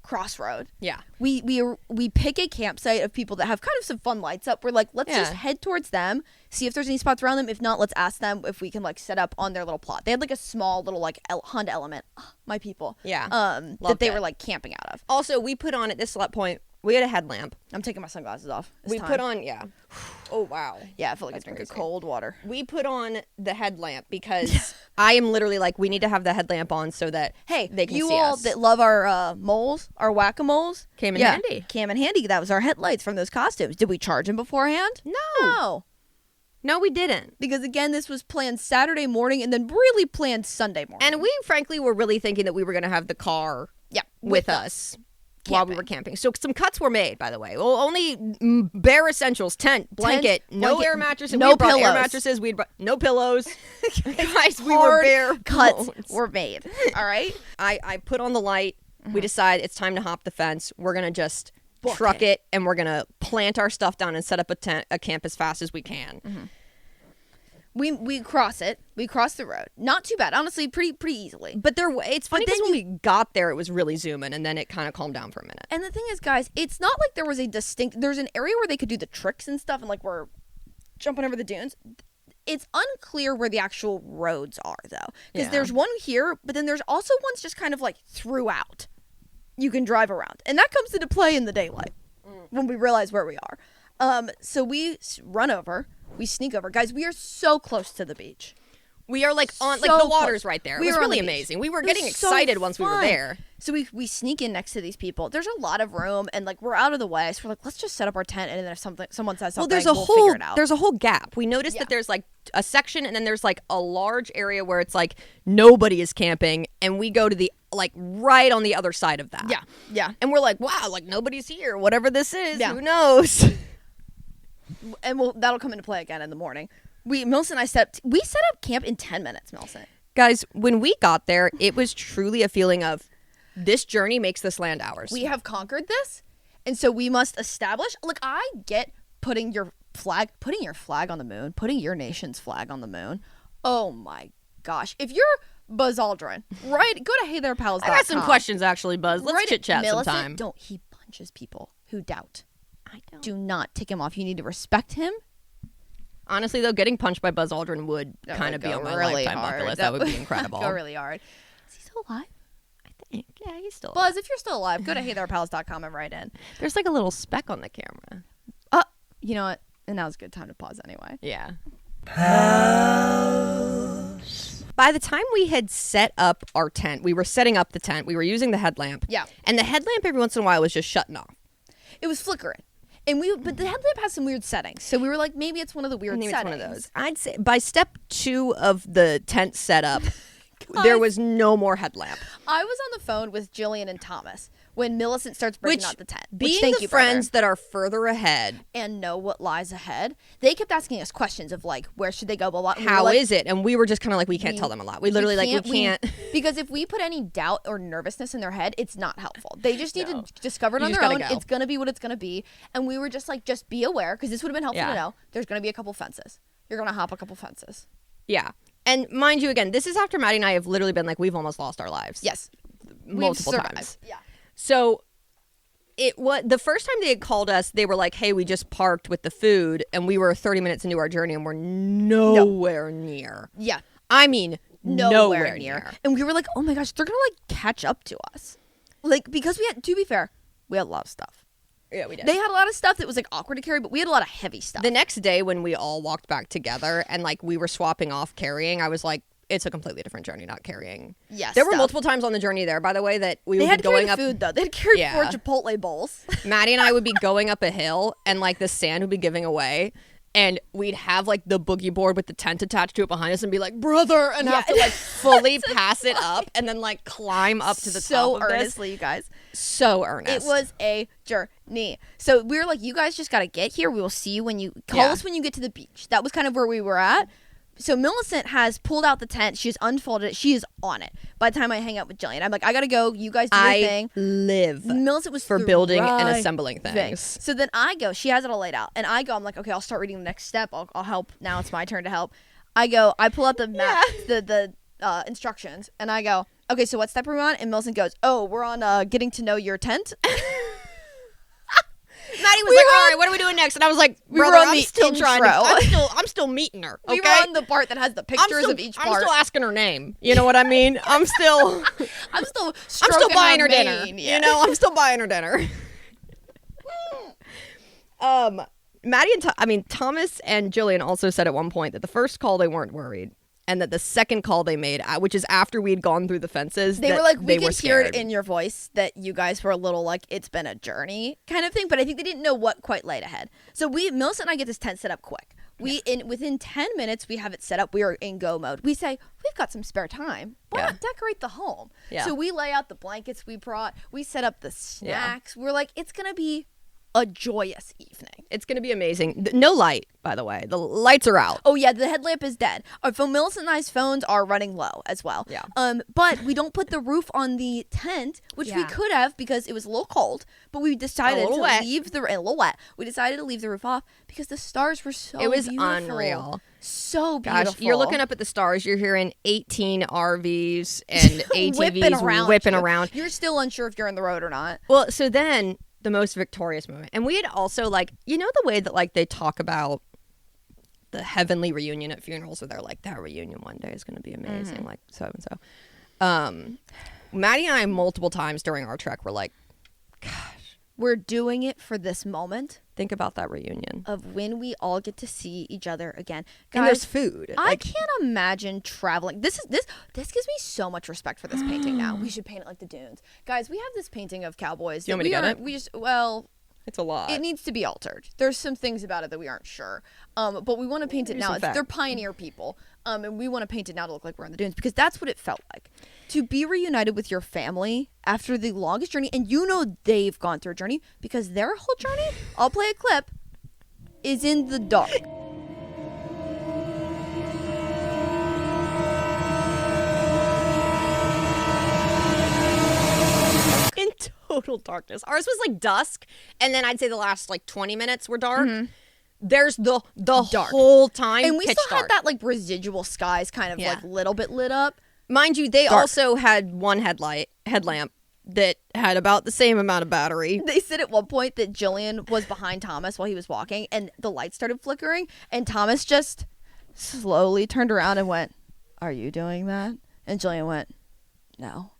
crossroad. Yeah. We pick a campsite of people that have kind of some fun lights up. We're like, let's just head towards them, see if there's any spots around them. If not, let's ask them if we can like set up on their little plot. They had like a small little like Hunt element. My people. Yeah. That they were like camping out of. Also, we put on at this point, we had a headlamp. I'm taking my sunglasses off. Put on, Oh, wow. Yeah, I feel like it's drinking cold water. We put on the headlamp because I am literally like, we need to have the headlamp on so that, hey, they can see us. You all that love our moles, our whack-a-moles. Came in handy. Came in handy. That was our headlights from those costumes. Did we charge them beforehand? No, we didn't. Because, again, this was planned Saturday morning and then really planned Sunday morning. And we, frankly, were really thinking that we were going to have the car with us. While we were camping. So some cuts were made, by the way. Well, only bare essentials: tent, blanket, no air mattress, no pillows. Air mattresses. No pillows. Guys, we were bare cuts were made. All right. I put on the light. We decide it's time to hop the fence. We're gonna just truck it, and we're gonna plant our stuff down and set up a camp as fast as we can. We cross it. We cross the road. Not too bad, honestly. Pretty easily. But it's funny because when we got there, it was really zooming, and then it kind of calmed down for a minute. And the thing is, guys, it's not like there was there's an area where they could do the tricks and stuff, and like we're jumping over the dunes. It's unclear where the actual roads are, though, because there's one here, but then there's also ones just kind of like throughout. You can drive around, and that comes into play in the daylight when we realize where we are. So we run over. We sneak over. Guys, we are so close to the beach. We are like on So like the water's close. right there. We It was were on really the beach. amazing. We were It was getting so excited once we were fun. there. So we sneak in next to these people. There's a lot of room, and like we're out of the way. So we're like, let's just set up our tent, and then if someone says something, we'll figure it out. There's a whole gap. We noticed Yeah. that there's like a section, and then there's like a large area where it's like nobody is camping, and we go to the like right on the other side of that. yeah. And we're like, wow, like nobody's here. Whatever this is, Yeah. who knows? And that'll come into play again in the morning. Millicent and I set up camp in 10 minutes, Millicent. Guys, when we got there, it was truly a feeling of this journey makes this land ours. We have conquered this, and so we must establish. Like, I get putting your flag on the moon, putting your nation's flag on the moon. Oh my gosh! If you're Buzz Aldrin, right? Go to HeyTherePals.com. I got some questions actually, Buzz. Let's chit chat sometime. He punches people who doubt. I don't. Do not tick him off. You need to respect him. Honestly, though, getting punched by Buzz Aldrin would kind of be on my lifetime bucket list. That would be incredible. Go really hard. Is he still alive? I think. Yeah, he's still. Buzz, if you're still alive, go to HeyTherePals.com and write in. There's like a little speck on the camera. You know what? And now's a good time to pause anyway. Yeah. Pals. By the time we had set up our tent, we were setting up the tent. We were using the headlamp. Yeah. And the headlamp every once in a while was just shutting off. It was flickering. But the headlamp has some weird settings. So we were like, maybe it's one of the weird Maybe settings. it's one of those. I'd say by step 2 of the tent setup, there was no more headlamp. I was on the phone with Jillian and Thomas when Millicent starts breaking out the tent. Being thank the you, friends brother, that are further ahead, and know what lies ahead, they kept asking us questions of like, where should they go? Blah, blah. And we were how like, is it? And we were just kind of like, we can't tell them a lot. We literally we can't. Because if we put any doubt or nervousness in their head, it's not helpful. They just need to discover it You on just their gotta own. go. It's going to be what it's going to be. And we were just like, just be aware, because this would have been helpful Yeah. to know. There's going to be a couple fences. You're going to hop a couple fences. Yeah. And mind you, again, this is after Maddie and I have literally been like, we've almost lost our lives. Yes. Multiple We've survived. times. Yeah. So the first time they had called us, they were like, hey, we just parked with the food, and we were 30 minutes into our journey, and we're nowhere near. Yeah. I mean, nowhere near. And we were like, oh my gosh, they're going to like catch up to us. Like, because we had, to be fair, we had a lot of stuff. Yeah, we did. They had a lot of stuff that was like awkward to carry, but we had a lot of heavy stuff. The next day when we all walked back together and like we were swapping off carrying, I was like, it's a completely different journey not carrying. Yes. There were multiple times on the journey there, by the way, that we They would had be to carry going the up. food though. They had to carry Yeah. 4 Chipotle bowls. Maddie and I would be going up a hill and like the sand would be giving away. And we'd have like the boogie board with the tent attached to it behind us and be like, brother, and have to like fully pass it up and then like climb up to the so top of this. earnestly, you guys. So earnest. It was a journey. So we were like, you guys just got to get here. We will see you when you call us when you get to the beach. That was kind of where we were at. So Millicent has pulled out the tent. She has unfolded it. She is on it. By the time I hang out with Jillian, I'm like, I got to go. You guys do your thing. live Millicent was for building and thriving. assembling things. So then I go. She has it all laid out, and I go. I'm like, okay, I'll start reading the next step. I'll help. Now it's my turn to help. I go. I pull out the map, the instructions, and I go. Okay, so what step are we on? And Millicent goes, oh, we're on getting to know your tent. Maddie was like, all right, what are we doing next? And I was like, brother, I'm still trying to, I'm still meeting her. Okay? We were on the part that has the pictures of each part. I'm still asking her name. You know what I mean? I'm still buying her dinner. Yeah. You know, I'm still buying her dinner. Maddie and Thomas and Jillian also said at one point that the first call they weren't worried, and that the second call they made, which is after we'd gone through the fences, they were like, we were could hear it scared. in your voice that you guys were a little like, it's been a journey kind of thing. But I think they didn't know what quite laid ahead. So Millicent and I get this tent set up quick. Within 10 minutes, we have it set up. We are in go mode. We say, we've got some spare time. Why not decorate the home? Yeah. So we lay out the blankets we brought. We set up the snacks. We're like, it's going to be a joyous evening. It's going to be amazing. No light, by the way. The lights are out. Oh, yeah, the headlamp is dead. Our phone, Millicent and I's phones are running low as well. Yeah. But we don't put the roof on the tent, which we could have because it was a little cold. But we decided to leave a little wet. We decided to leave the roof off because the stars were so It was beautiful. unreal. So beautiful. Gosh, you're looking up at the stars. You're hearing 18 RVs and ATVs whipping around. You're still unsure if you're on the road or not. Well, so then the most victorious moment. And we had also like, you know, the way that like they talk about the heavenly reunion at funerals where they're like, that reunion one day is going to be amazing. Like so and so. Maddie and I multiple times during our trek were like, gosh, We're doing it for this moment. Think about that reunion. of when we all get to see each other again. And there's Guys, food. I can't imagine traveling. This gives me so much respect for this painting now. We should paint it like the dunes. Guys, we have this painting of cowboys. Do you want me to get it? We just, well, It's a lot. it needs to be altered. There's some things about it that we aren't sure. But we want to paint it now. They're pioneer people. And we want to paint it now to look like we're on the dunes because that's what it felt like. To be reunited with your family after the longest journey, and you know they've gone through a journey because their whole journey, I'll play a clip, is in the dark. In total darkness. Ours was like dusk, and then I'd say the last like 20 minutes were dark. There's the Dark. whole time And we pitch still dark. had that like residual skies kind of like little bit lit up. Mind you, they Dark. also had one headlamp that had about the same amount of battery. They said at one point that Jillian was behind Thomas while he was walking and the lights started flickering and Thomas just slowly turned around and went, "Are you doing that?" And Jillian went, "No."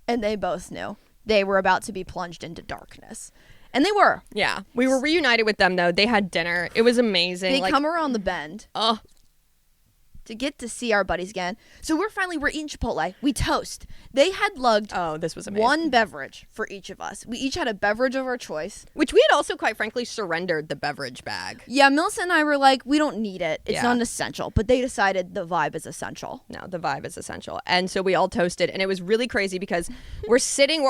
And they both knew they were about to be plunged into darkness. And they were. Yeah. We were reunited with them, though. They had dinner. It was amazing. They come around the bend Oh, to get to see our buddies again. So we're eating Chipotle. We toast. They had lugged this was amazing. one beverage for each of us. We each had a beverage of our choice. Which we had also, quite frankly, surrendered the beverage bag. Yeah, Millicent and I were like, we don't need it. It's Yeah. not essential. But they decided the vibe is essential. No, the vibe is essential. And so we all toasted, and it was really crazy because we're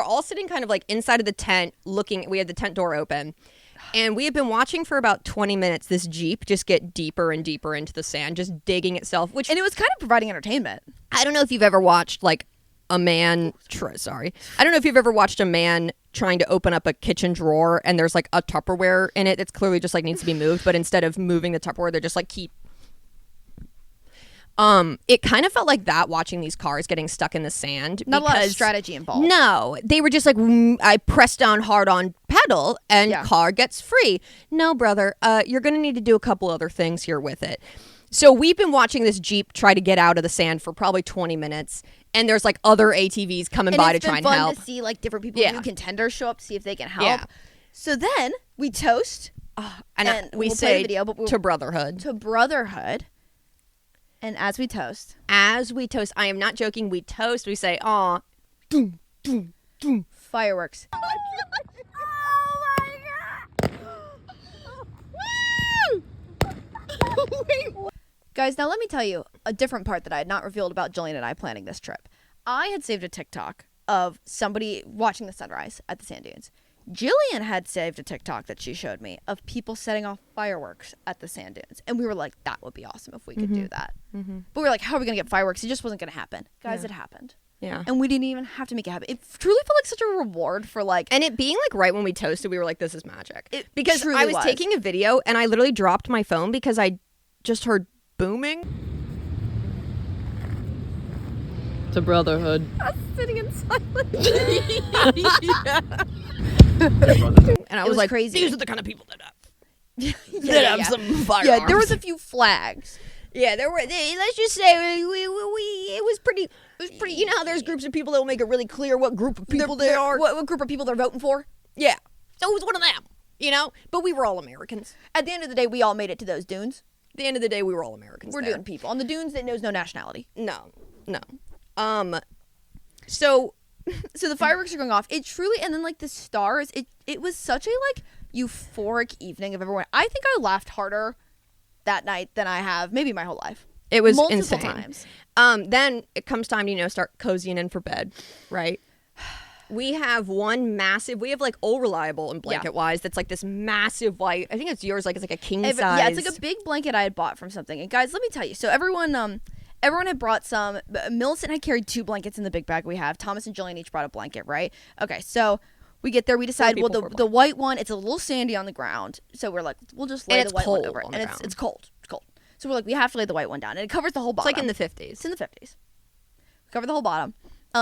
all sitting kind of like inside of the tent looking. We had the tent door open. And we had been watching for about 20 minutes this Jeep just get deeper and deeper into the sand, just digging itself, which And it was kind of providing entertainment. I don't know if you've ever watched like a man, I don't know if you've ever watched a man trying to open up a kitchen drawer and there's like a Tupperware in it that's clearly just like needs to be moved, but instead of moving the Tupperware, they're just like it kind of felt like that watching these cars getting stuck in the sand. Not a lot of because- strategy involved. No, they were just like, I press down hard on pedal and car gets free. No, brother, you're going to need to do a couple other things here with it. So we've been watching this Jeep try to get out of the sand for probably 20 minutes. And there's like other ATVs coming by to try and help. And it's been fun to see like different people, new contenders show up to see if they can help. Yeah. So then we toast. And we we'll say play the video, but to brotherhood. To brotherhood. And as we toast, I am not joking, we toast, we say, aw, doom, doom, doom. fireworks. Guys, now let me tell you a different part that I had not revealed about Jillian and I planning this trip. I had saved a TikTok of somebody watching the sunrise at the sand dunes. Jillian had saved a TikTok that she showed me of people setting off fireworks at the sand dunes. And we were like, that would be awesome if we could do that. But we were like, how are we going to get fireworks? It just wasn't going to happen. Guys, it happened. Yeah. And we didn't even have to make it happen. It truly felt like such a reward for like... And it being like right when we toasted, we were like, this is magic. It because truly I was was. taking a video and I literally dropped my phone because I just heard booming. To brotherhood. Us sitting in silence. And I It was was like, crazy. these are the kind of people that have, Yeah. some firearms. Yeah, there was a few flags. Yeah, there were. Let's just say it was pretty. You know how there's groups of people that will make it really clear what group of people they are. What group of people they're voting for? Yeah, so it was one of them. You know, but we were all Americans. At the end of the day, we all made it to those dunes. At the end of the day, we were all Americans. We're there. dune people. On the dunes, that knows no nationality. No. So So the fireworks are going off. It truly, and then like the stars, it was such a like euphoric evening of everyone. I think I laughed harder that night than I have maybe my whole life. it was Multiple insane. times. Then it comes time to start cozying in for bed, right? We have we have like Old Reliable and blanket wise. That's like this massive white. I think it's yours. Like it's like a king size. Yeah, it's like a big blanket I had bought from something. And guys, let me tell you. So everyone had brought some. Millicent had carried 2 blankets in the big bag we have. Thomas and Jillian each brought a blanket, right? Okay, so we get there. We decide, well, the white one, it's a little sandy on the ground. So we're like, we'll just lay the white one over it. And it's cold. It's cold. So we're like, we have to lay the white one down. And it covers the whole bottom. It's like in the 50s. It's in the 50s. Cover the whole bottom.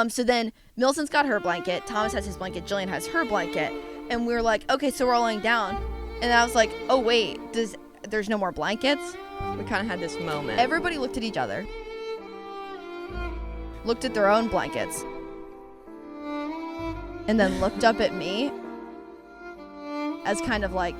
So then Millicent's got her blanket. Thomas has his blanket. Jillian has her blanket. And we're like, okay, so we're all laying down. And I was like, oh, wait, there's no more blankets? We kind of had this moment. Everybody looked at each other. Looked at their own blankets. And then looked up at me as kind of like,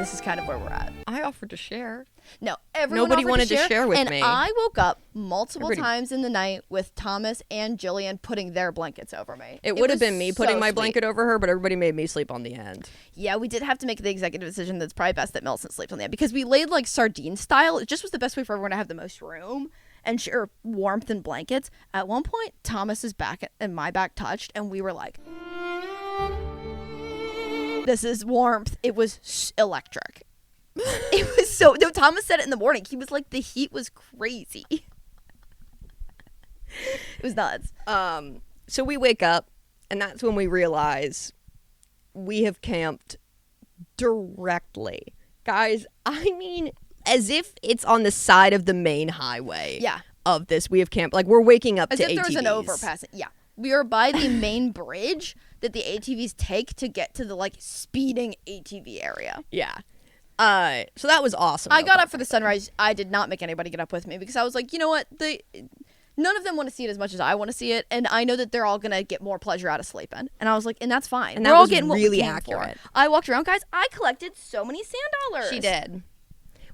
this is kind of where we're at. I offered to share. No, everyone Nobody offered wanted to share with and me. I woke up multiple Everybody- times in the night with Thomas and Jillian putting their blankets over me. It would have was been me putting so my sweet. blanket over her, but everybody made me sleep on the end. Yeah, we did have to make the executive decision that it's probably best that Millicent sleeps on the end because we laid like sardine style. It just was the best way for everyone to have the most room and share warmth and blankets. At one point, Thomas's back and my back touched, and we were like, "This is warmth." It was electric. It was so. No, Thomas said it in the morning. He was like, "The heat was crazy." It was nuts. So we wake up, and that's when we realize we have camped directly. Guys, I mean, as if it's on the side of the main highway Yeah. of this. We have camped. Like, we're waking up As to if there was an ATVs. overpass. Yeah. We are by the main bridge that the ATVs take to get to the, like, speeding ATV area. Yeah. So that was awesome. I got up for the sunrise. I did not make anybody get up with me because I was like, you know what? None of them want to see it as much as I want to see it, and I know that they're all going to get more pleasure out of sleeping. And I was like, and that's fine. And We're that all was getting what we really came accurate. for. I walked around, guys. I collected so many sand dollars. She did.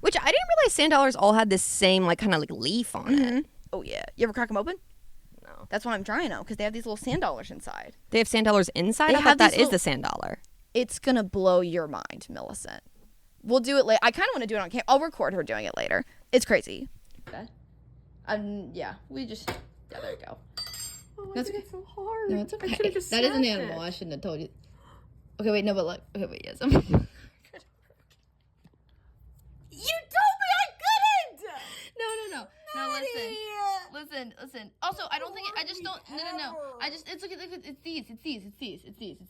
Which I didn't realize sand dollars all had this same, like, kind of like leaf on it. Oh, yeah. You ever crack them open? No. That's what I'm trying now because they have these little sand dollars inside. They have sand dollars inside? They I have thought that these is little- the sand dollar. It's going to blow your mind, Millicent. We'll do it later. I kind of want to do it on camera. I'll record her doing it later. It's crazy. Okay. Yeah, we just... Yeah, there you go. Oh, That's I did okay. it so hard. No, it's okay. I should've just That is an snapped animal. it. I shouldn't have told you. Okay, wait, no, but look. Okay, wait, yes. You told me I couldn't. No. No, listen. Also, I don't think I just don't. No. I just. It's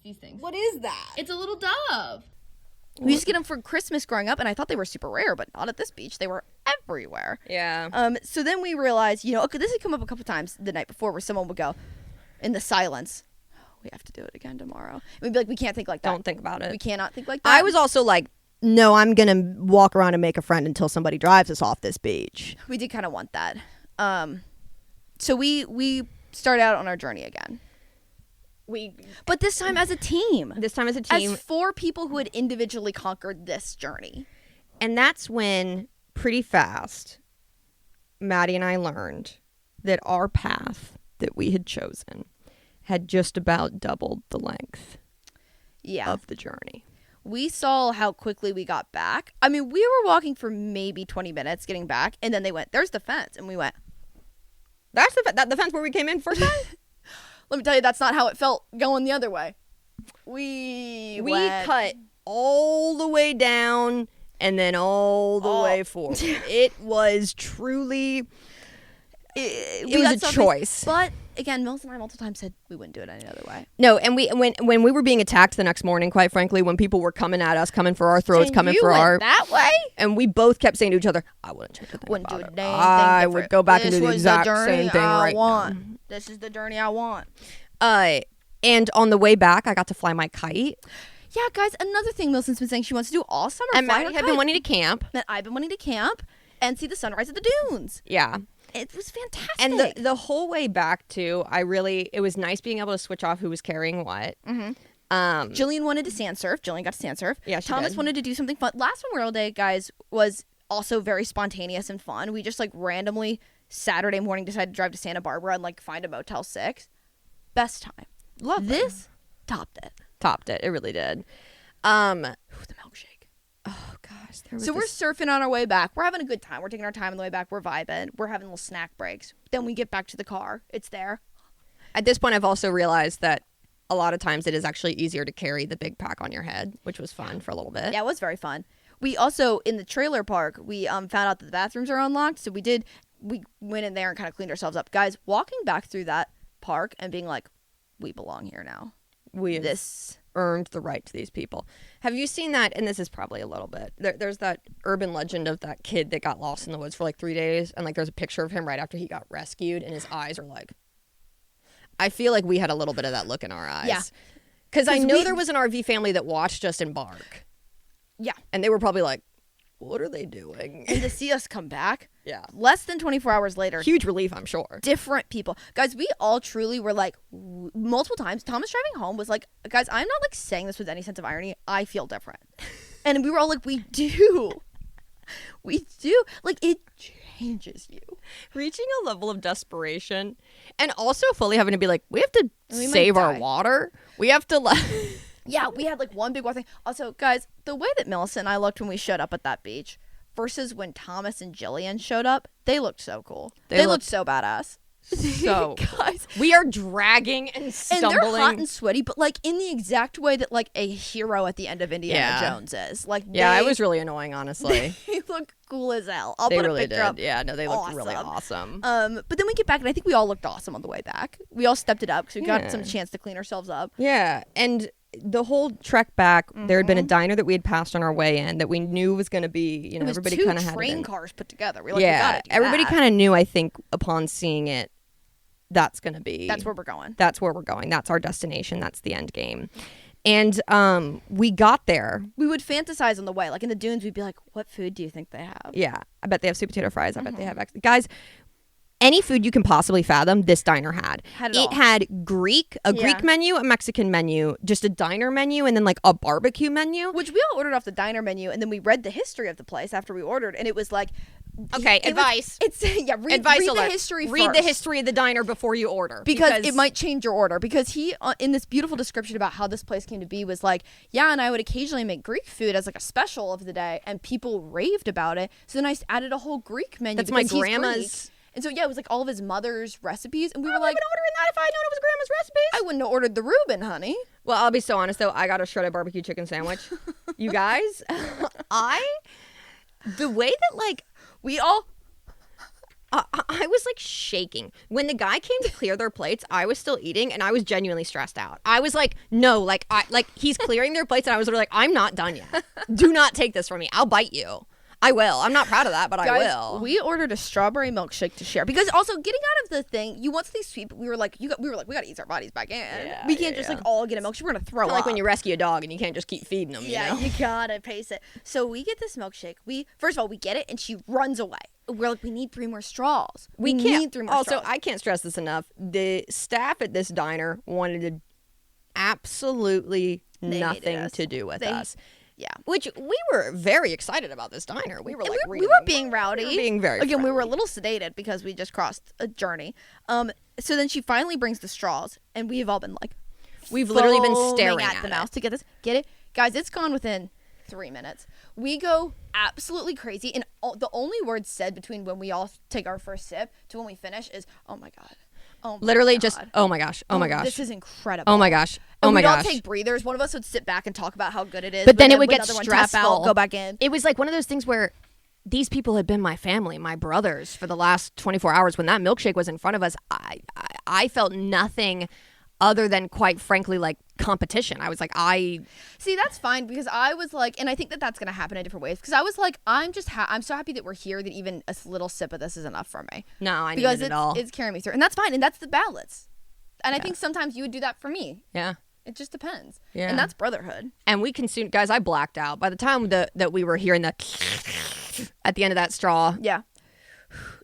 these things. What is that? It's a little dove. We used to get them for Christmas growing up, and I thought they were super rare, but not at this beach. They were everywhere. Yeah. So then we realized, okay, this had come up a couple times the night before where someone would go, in the silence, we have to do it again tomorrow. And we'd be like, we can't think like that. Don't think about it. We cannot think like that. I was also like, no, I'm going to walk around and make a friend until somebody drives us off this beach. We did kind of want that. So we started out on our journey again. But this time as a team. This time as a team. As 4 people who had individually conquered this journey. And that's when, pretty fast, Maddie and I learned that our path that we had chosen had just about doubled the length of the journey. We saw how quickly we got back. I mean, we were walking for maybe 20 minutes getting back, and then they went, there's the fence. And we went, That's the fence where we came in first time? let me tell you, that's not how it felt going the other way. We cut all the way down and then all the way forward. It was truly... It was a choice. But again, Mills and I multiple times said we wouldn't do it any other way. No, and when we were being attacked the next morning, quite frankly, when people were coming at us, coming for our throats, And coming you for went our... that way? And we both kept saying to each other, I wouldn't change a thing Wouldn't do about a it. dang thing I different. would go back and This do the was exact journey same thing I right want. now. This is the journey I want. And on the way back, I got to fly my kite. Yeah, guys, another thing Milton's been saying she wants to do all summer. And fly Maddie her had been kite. wanting to camp. That I've been wanting to camp and see the sunrise at the dunes. Yeah. It was fantastic. And the whole way back, too, it was nice being able to switch off who was carrying what. Mm-hmm. Jillian wanted to sand surf. Jillian got to sand surf. Yeah, she Thomas did. wanted to do something fun. Last Memorial Day, guys, was also very spontaneous and fun. We just randomly Saturday morning decided to drive to Santa Barbara and find a Motel 6. Best time. Love This topped it. Topped it. It really did. Ooh, the milkshake. Oh, gosh. There was So we're surfing on our way back. We're having a good time. We're taking our time on the way back. We're vibing. We're having little snack breaks. Then we get back to the car. It's there. At this point, I've also realized that a lot of times it is actually easier to carry the big pack on your head, which was fun for a little bit. Yeah, it was very fun. We also, in the trailer park, we found out that the bathrooms are unlocked. So we went in there and kind of cleaned ourselves up. Guys, walking back through that park and being like, we belong here now. We have earned the right to these people. Have you seen that? And this is probably a little bit. There's that urban legend of that kid that got lost in the woods for 3 days. And there's a picture of him right after he got rescued. And his eyes are I feel like we had a little bit of that look in our eyes. Yeah. Because I know there was an RV family that watched us embark. Yeah. And they were probably like, what are they doing? And to see us come back, Yeah. less than 24 hours later, Huge relief, I'm sure. different people. Guys, we all truly were multiple times, Thomas driving home was like, guys, I'm not saying this with any sense of irony. I feel different. And we were all like, we do. We do. Like, it changes you. Reaching a level of desperation and also fully having to be like, we have to We might save our die. water. We have to Yeah, we had like one big water thing. Also, guys, the way that Millicent and I looked when we showed up at that beach versus when Thomas and Jillian showed up, they looked so cool. They looked so badass. so Guys. we are dragging and And stumbling. they're hot and sweaty, but like in the exact way that like a hero at the end of Indiana Yeah. Jones is. Like, Yeah, it was really annoying, honestly. They look cool as hell. I'll They put really a picture did. up. Yeah, no, they looked really Awesome. awesome. But then we get back, and I think we all looked awesome on the way back. We all stepped it up because we got Yeah. some chance to clean ourselves up. Yeah, and the whole trek back, there had Mm-hmm. been a diner that we had passed on our way in that we knew was going to be, you know, It was everybody two kind of had it train in. cars put together. We're like, Yeah, we gotta do everybody that. kind of knew, I think, upon seeing it, that's going to be. That's where we're going. That's where we're going. That's our destination. That's the end game. And we got there. We would fantasize on the way. Like in the dunes, we'd be like, what food do you think they have? Yeah, I bet they have sweet potato fries. I bet they Mm-hmm. have guys. Any food you can possibly fathom, this diner had. Had it all. Yeah. menu, a Mexican menu, just a diner menu, and then like a barbecue menu. Which we all ordered off the diner menu, and then we read the history of the place after we ordered, and it was like, Okay, it was- advice. it's yeah. Read Advice the alert. history. Read the first. history of the diner before you order. Because it might change your order. Because he, in this beautiful description about how this place came to be, was like, yeah, and I would occasionally make Greek food as like a special of the day, and people raved about it. So then I added a whole Greek menu. That's my because he's grandma's- Greek. And so yeah, it was like all of his mother's recipes, and we were I would like, have been ordering that if I had known it was grandma's recipes. I wouldn't have ordered the Reuben, honey. Well, I'll be so honest though. I got a shredded barbecue chicken sandwich. You guys, the way that like We all. I was like shaking when the guy came to clear their plates. I was still eating, and I was genuinely stressed out. I was like, no, like he's clearing their plates, and I was literally like, I'm not done yet. Do not take this from me. I'll bite you. I will. I'm not proud of that, but I Guys, will. we ordered a strawberry milkshake to share because also getting out of the thing, you want something sweet, but we were like, we got to ease our bodies back in. Yeah, we can't yeah, just yeah. like all get a milkshake. We're gonna throw Kinda up. like when you rescue a dog and you can't just keep feeding them. Yeah, you know? you gotta pace it. So we get this milkshake. We first of all we get it, and she runs away. We're like, we need 3 more straws. We can't. need 3 more Also, straws. I can't stress this enough. The staff at this diner wanted to absolutely They hated nothing us. to do with They- us. yeah. Which we were very excited about this diner. We were And like, we were being rowdy. We were being very Again, we were a friendly. little sedated because we just crossed a journey. So then she finally brings the straws, and we've all been like, We've literally been foaming staring at at the it. mouse to get this. Get it, guys? It's gone within 3 minutes. We go absolutely crazy, and the only words said between when we all take our first sip to when we finish is, "Oh my god." Oh my Literally God. just, oh my gosh, oh my gosh. This is incredible. Oh my gosh. Oh And my we'd all gosh. take breathers. One of us would sit back and talk about how good it is. But then it would when get the other one tap out, stressful. go back in. It was like one of those things where these people had been my family, my brothers, for the last 24 hours. When that milkshake was in front of us, I felt nothing other than, quite frankly, like competition. I was like, See, that's fine because I was like, and I think that that's going to happen in different ways because I was like, I'm so happy that we're here that even a little sip of this is enough for me. no, I Because needed it all. it's carrying me through. And that's fine. And that's the balance. And I think sometimes you would do that for me. Yeah. It just depends. Yeah. And that's brotherhood. And we consumed, guys, I blacked out. By the time that we were hearing the at the end of that straw, Yeah.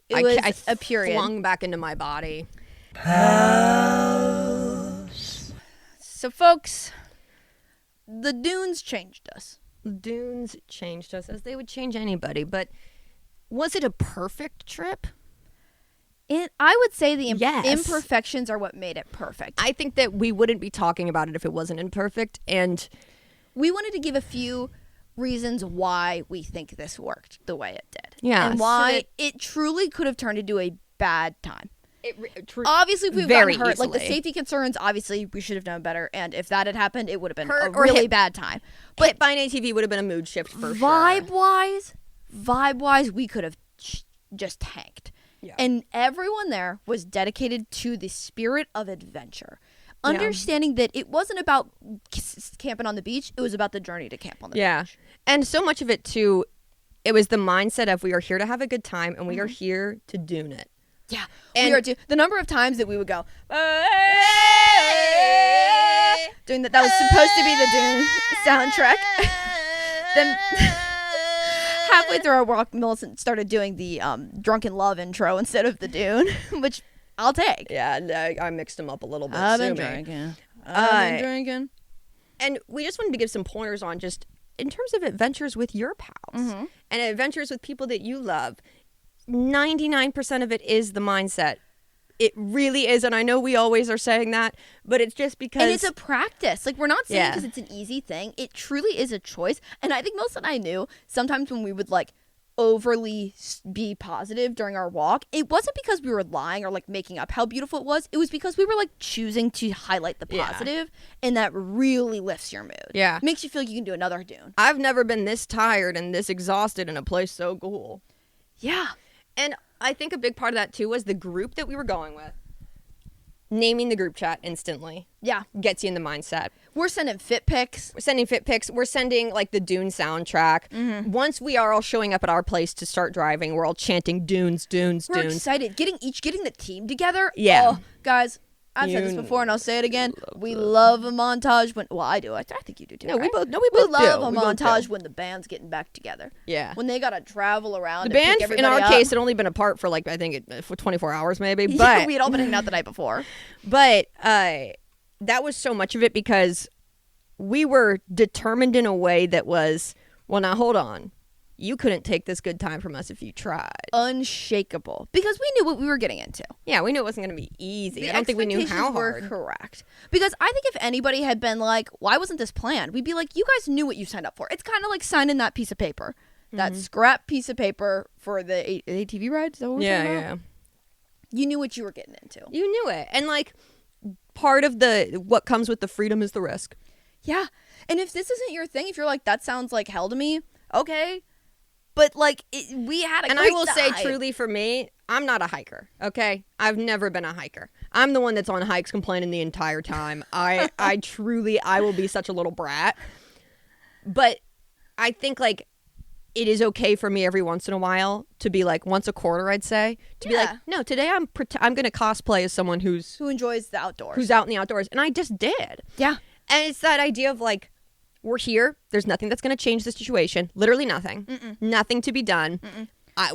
It was a period. flung back into my body. So, folks, the dunes changed us. Dunes changed us as they would change anybody. But was it a perfect trip? I would say the Yes. imperfections are what made it perfect. I think that we wouldn't be talking about it if it wasn't imperfect. And We wanted to give a few reasons why we think this worked the way it did. Yeah, And so why that- it truly could have turned into a bad time. it Obviously, if we've very gotten hurt, like the easily. safety concerns, obviously we should have known better. And if that had happened, it would have been Hurt a or really hit- bad time. But hit by an ATV would have been a mood shift for sure. Vibe-wise, we could have just tanked. Yeah. And everyone there was dedicated to the spirit of adventure. Understanding that it wasn't about camping on the beach, it was about the journey to camp on the Yeah. beach. And so much of it, too, it was the mindset of we are here to have a good time and we are here to dune it. Yeah. And- We were the number of times that we would go, doing that was supposed to be the Dune soundtrack. Then halfway through our walk, Millicent started doing the Drunken Love intro instead of the Dune, which I'll take. Yeah, and, I mixed them up a little bit. I've been sue me. drinking. I've been drinking. And we just wanted to give some pointers on just in terms of adventures with your pals and adventures with people that you love, 99% of it is the mindset. It really is, and I know we always are saying that, but it's just because... And it's a practice. Like, we're not saying because it's an easy thing. It truly is a choice. And I think Melissa and I knew sometimes when we would, like, overly be positive during our walk, it wasn't because we were lying or, like, making up how beautiful it was. It was because we were, like, choosing to highlight the positive, and that really lifts your mood. Yeah. Makes you feel like you can do another dune. I've never been this tired and this exhausted in a place so cool. Yeah. And I think a big part of that, too, was the group that we were going with. Naming the group chat instantly. Yeah. Gets you in the mindset. We're sending fit pics. We're sending fit pics. We're sending, like, the Dune soundtrack. Once we are all showing up at our place to start driving, we're all chanting Dunes, Dunes, We're Dunes. excited. Getting the team together. Yeah. Oh, guys, I've said this before and I'll say it again. We love a montage when, well, I do. I think you do too. No, we right? both We do. love a We both montage do. when the band's getting back together. Yeah. When they got to travel around The and band, pick in everybody our up. case, had only been apart for, like, I think, for 24 hours maybe. Yeah, But, we had all been hanging out the night before. but that was so much of it because we were determined in a way that was, well, now hold on. You couldn't take this good time from us if you tried. Unshakable. Because we knew what we were getting into. Yeah, we knew it wasn't going to be easy. The I don't think we knew how expectations were hard. correct. Because I think if anybody had been like, why wasn't this planned? We'd be like, you guys knew what you signed up for. It's kind of like signing that piece of paper. That scrap piece of paper for the ATV ride. Is that what we're talking about? Yeah. You knew what you were getting into. You knew it. And, like, part of what comes with the freedom is the risk. Yeah. And if this isn't your thing, if you're like, that sounds like hell to me, okay. But, like, we had a And great I will say, time. truly, for me, I'm not a hiker, okay? I've never been a hiker. I'm the one that's on hikes complaining the entire time. I will be such a little brat. But I think, like, it is okay for me every once in a while to be, like, once a quarter, I'd say, to be like, no, today I'm going to cosplay as someone Who enjoys the outdoors. who's out in the outdoors. And I just did. Yeah. And it's that idea of, like, we're here. There's nothing that's going to change the situation. Literally nothing. Nothing to be done.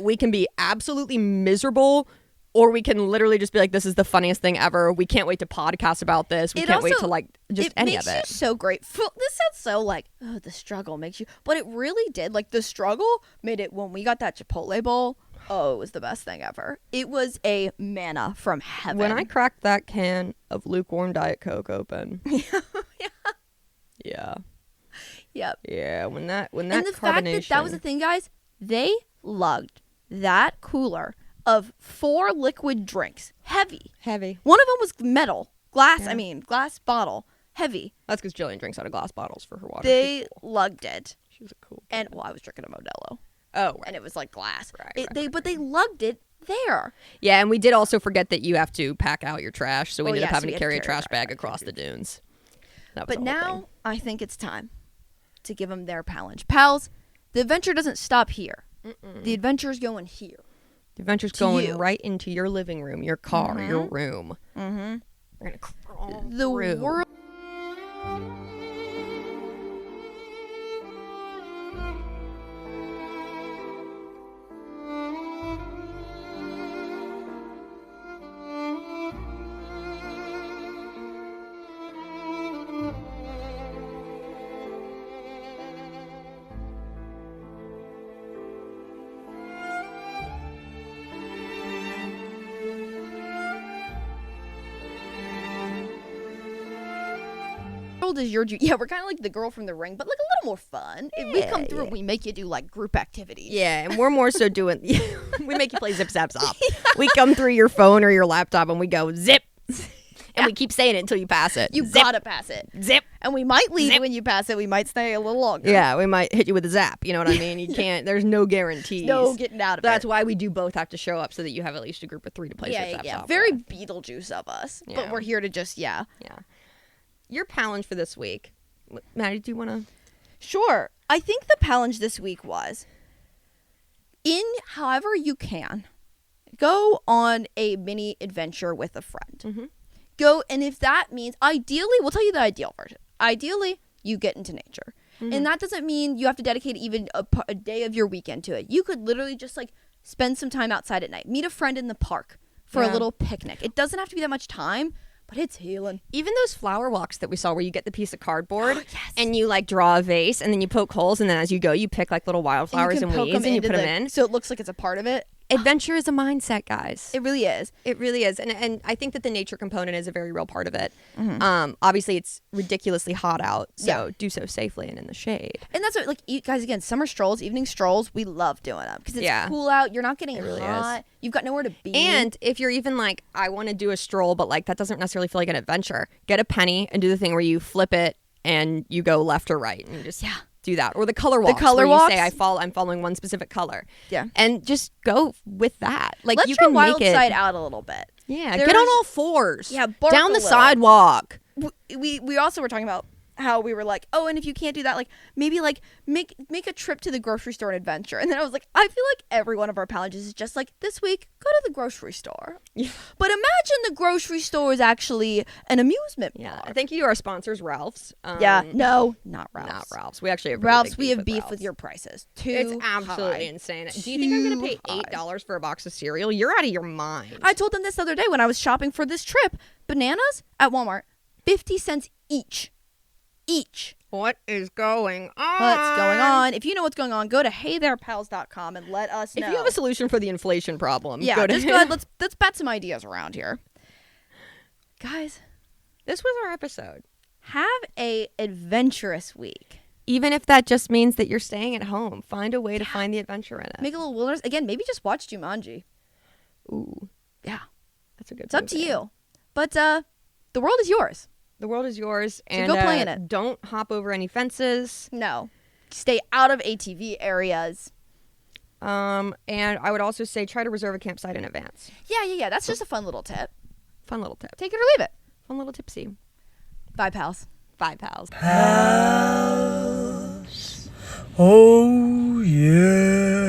We can be absolutely miserable, or we can literally just be like, this is the funniest thing ever. We can't wait to podcast about this. We can't wait to, like, just any of it. It makes you so grateful. This sounds so like, oh, the struggle makes you. But it really did. Like, the struggle made it when we got that Chipotle bowl. Oh, it was the best thing ever. It was a manna from heaven. When I cracked that can of lukewarm Diet Coke open. Yeah. Yep. Yeah, when that And the fact that that was the thing, guys, they lugged that cooler of 4 liquid drinks. Heavy. One of them was metal. Glass bottle. Heavy. That's because Jillian drinks out of glass bottles for her water. They lugged it. She was a cool And, well, I was drinking a Modelo. Oh, right. And it was like glass. Right. But they lugged it there. Yeah, and we did also forget that you have to pack out your trash, so we ended up so having we to had carry a trash bag across the dunes. That was But the whole now thing. I think it's time to give them their challenge. Pals, the adventure doesn't stop here. The adventure's going here. The adventure's to going you. right into your living room, your car, your room. Mm-hmm. We're gonna crawl The through. world. Is your yeah, we're kind of like the girl from the Ring, but like a little more fun. We come through and we make you do like group activities. Yeah, and we're more so doing. We make you play zip zap zop. We come through your phone or your laptop and we go zip, and we keep saying it until you pass it. You zip, gotta pass it. zip. And we might leave Zip. when you pass it. We might stay a little longer. Yeah, we might hit you with a zap. You know what I mean? You can't. There's no guarantees. No getting out of That's it. why we do both have to show up so that you have at least a group of 3 to play zip Yeah, zap yeah. zop Very with. Beetlejuice of us, Yeah. but we're here to just Yeah. Your challenge for this week, Maddie. Do you want to? Sure. I think the challenge this week was, in however you can, go on a mini adventure with a friend. Mm-hmm. Go, and if that means, ideally, we'll tell you the ideal version. Ideally, you get into nature. Mm-hmm. And that doesn't mean you have to dedicate even a day of your weekend to it. You could literally just like spend some time outside at night. Meet a friend in the park for a Yeah. little picnic. It doesn't have to be that much time, but it's healing. Even those flower walks that we saw where you get the piece of cardboard and you like draw a vase and then you poke holes and then as you go you pick like little wildflowers and weeds and you put them in. So it looks like it's a part of it. Adventure is a mindset, guys. It really is. It really is. And I think that the nature component is a very real part of it. Obviously, it's ridiculously hot out, so do so safely and in the shade. And that's what, like, guys, again, summer strolls, evening strolls, we love doing them because it's cool out. You're not getting hot. You've got nowhere to be. And if you're even like, I want to do a stroll, but like that doesn't necessarily feel like an adventure, get a penny and do the thing where you flip it and you go left or right and you just do that. Or the color walks. color where walks? You say, I'm following one specific color. Yeah. And just go with that. Like let you your can wild make it, side out a little bit. Yeah. Get on all fours. Yeah, bark down a the little. sidewalk. We also were talking about how we were like, oh, and if you can't do that, like maybe like make a trip to the grocery store an adventure. And then I was like, I feel like every one of our challenges is just like, this week, go to the grocery store. Yeah. But imagine the grocery store is actually an amusement park. Yeah. Thank you to our sponsors, Ralph's. No, not Ralph's. Not Ralph's. We actually have Ralph's. We beef have beef Ralph's. with your prices. It's absolutely insane. Do you think I'm going to pay $8 for a box of cereal? You're out of your mind. I told them this the other day when I was shopping for this trip. Bananas at Walmart, 50 cents each. What is going on? What's going on? If you know what's going on, go to heytherepals.com and let us know. If you have a solution for the inflation problem, yeah, go to just go ahead. Let's bat some ideas around here. Guys, this was our episode. have a adventurous week. Even if that just means that you're staying at home, find a way to find the adventure in it. Make a little wilderness. Again, maybe just watch Jumanji. Ooh, Yeah. that's a good It's up to movie. you. But the world is yours. The world is yours, and go play in it. Don't hop over any fences. No. Stay out of ATV areas. And I would also say try to reserve a campsite in advance. Yeah. That's just a fun little tip. Fun little tip. Take it or leave it. Fun little tipsy. Bye, pals. Bye, pals. Oh, yeah.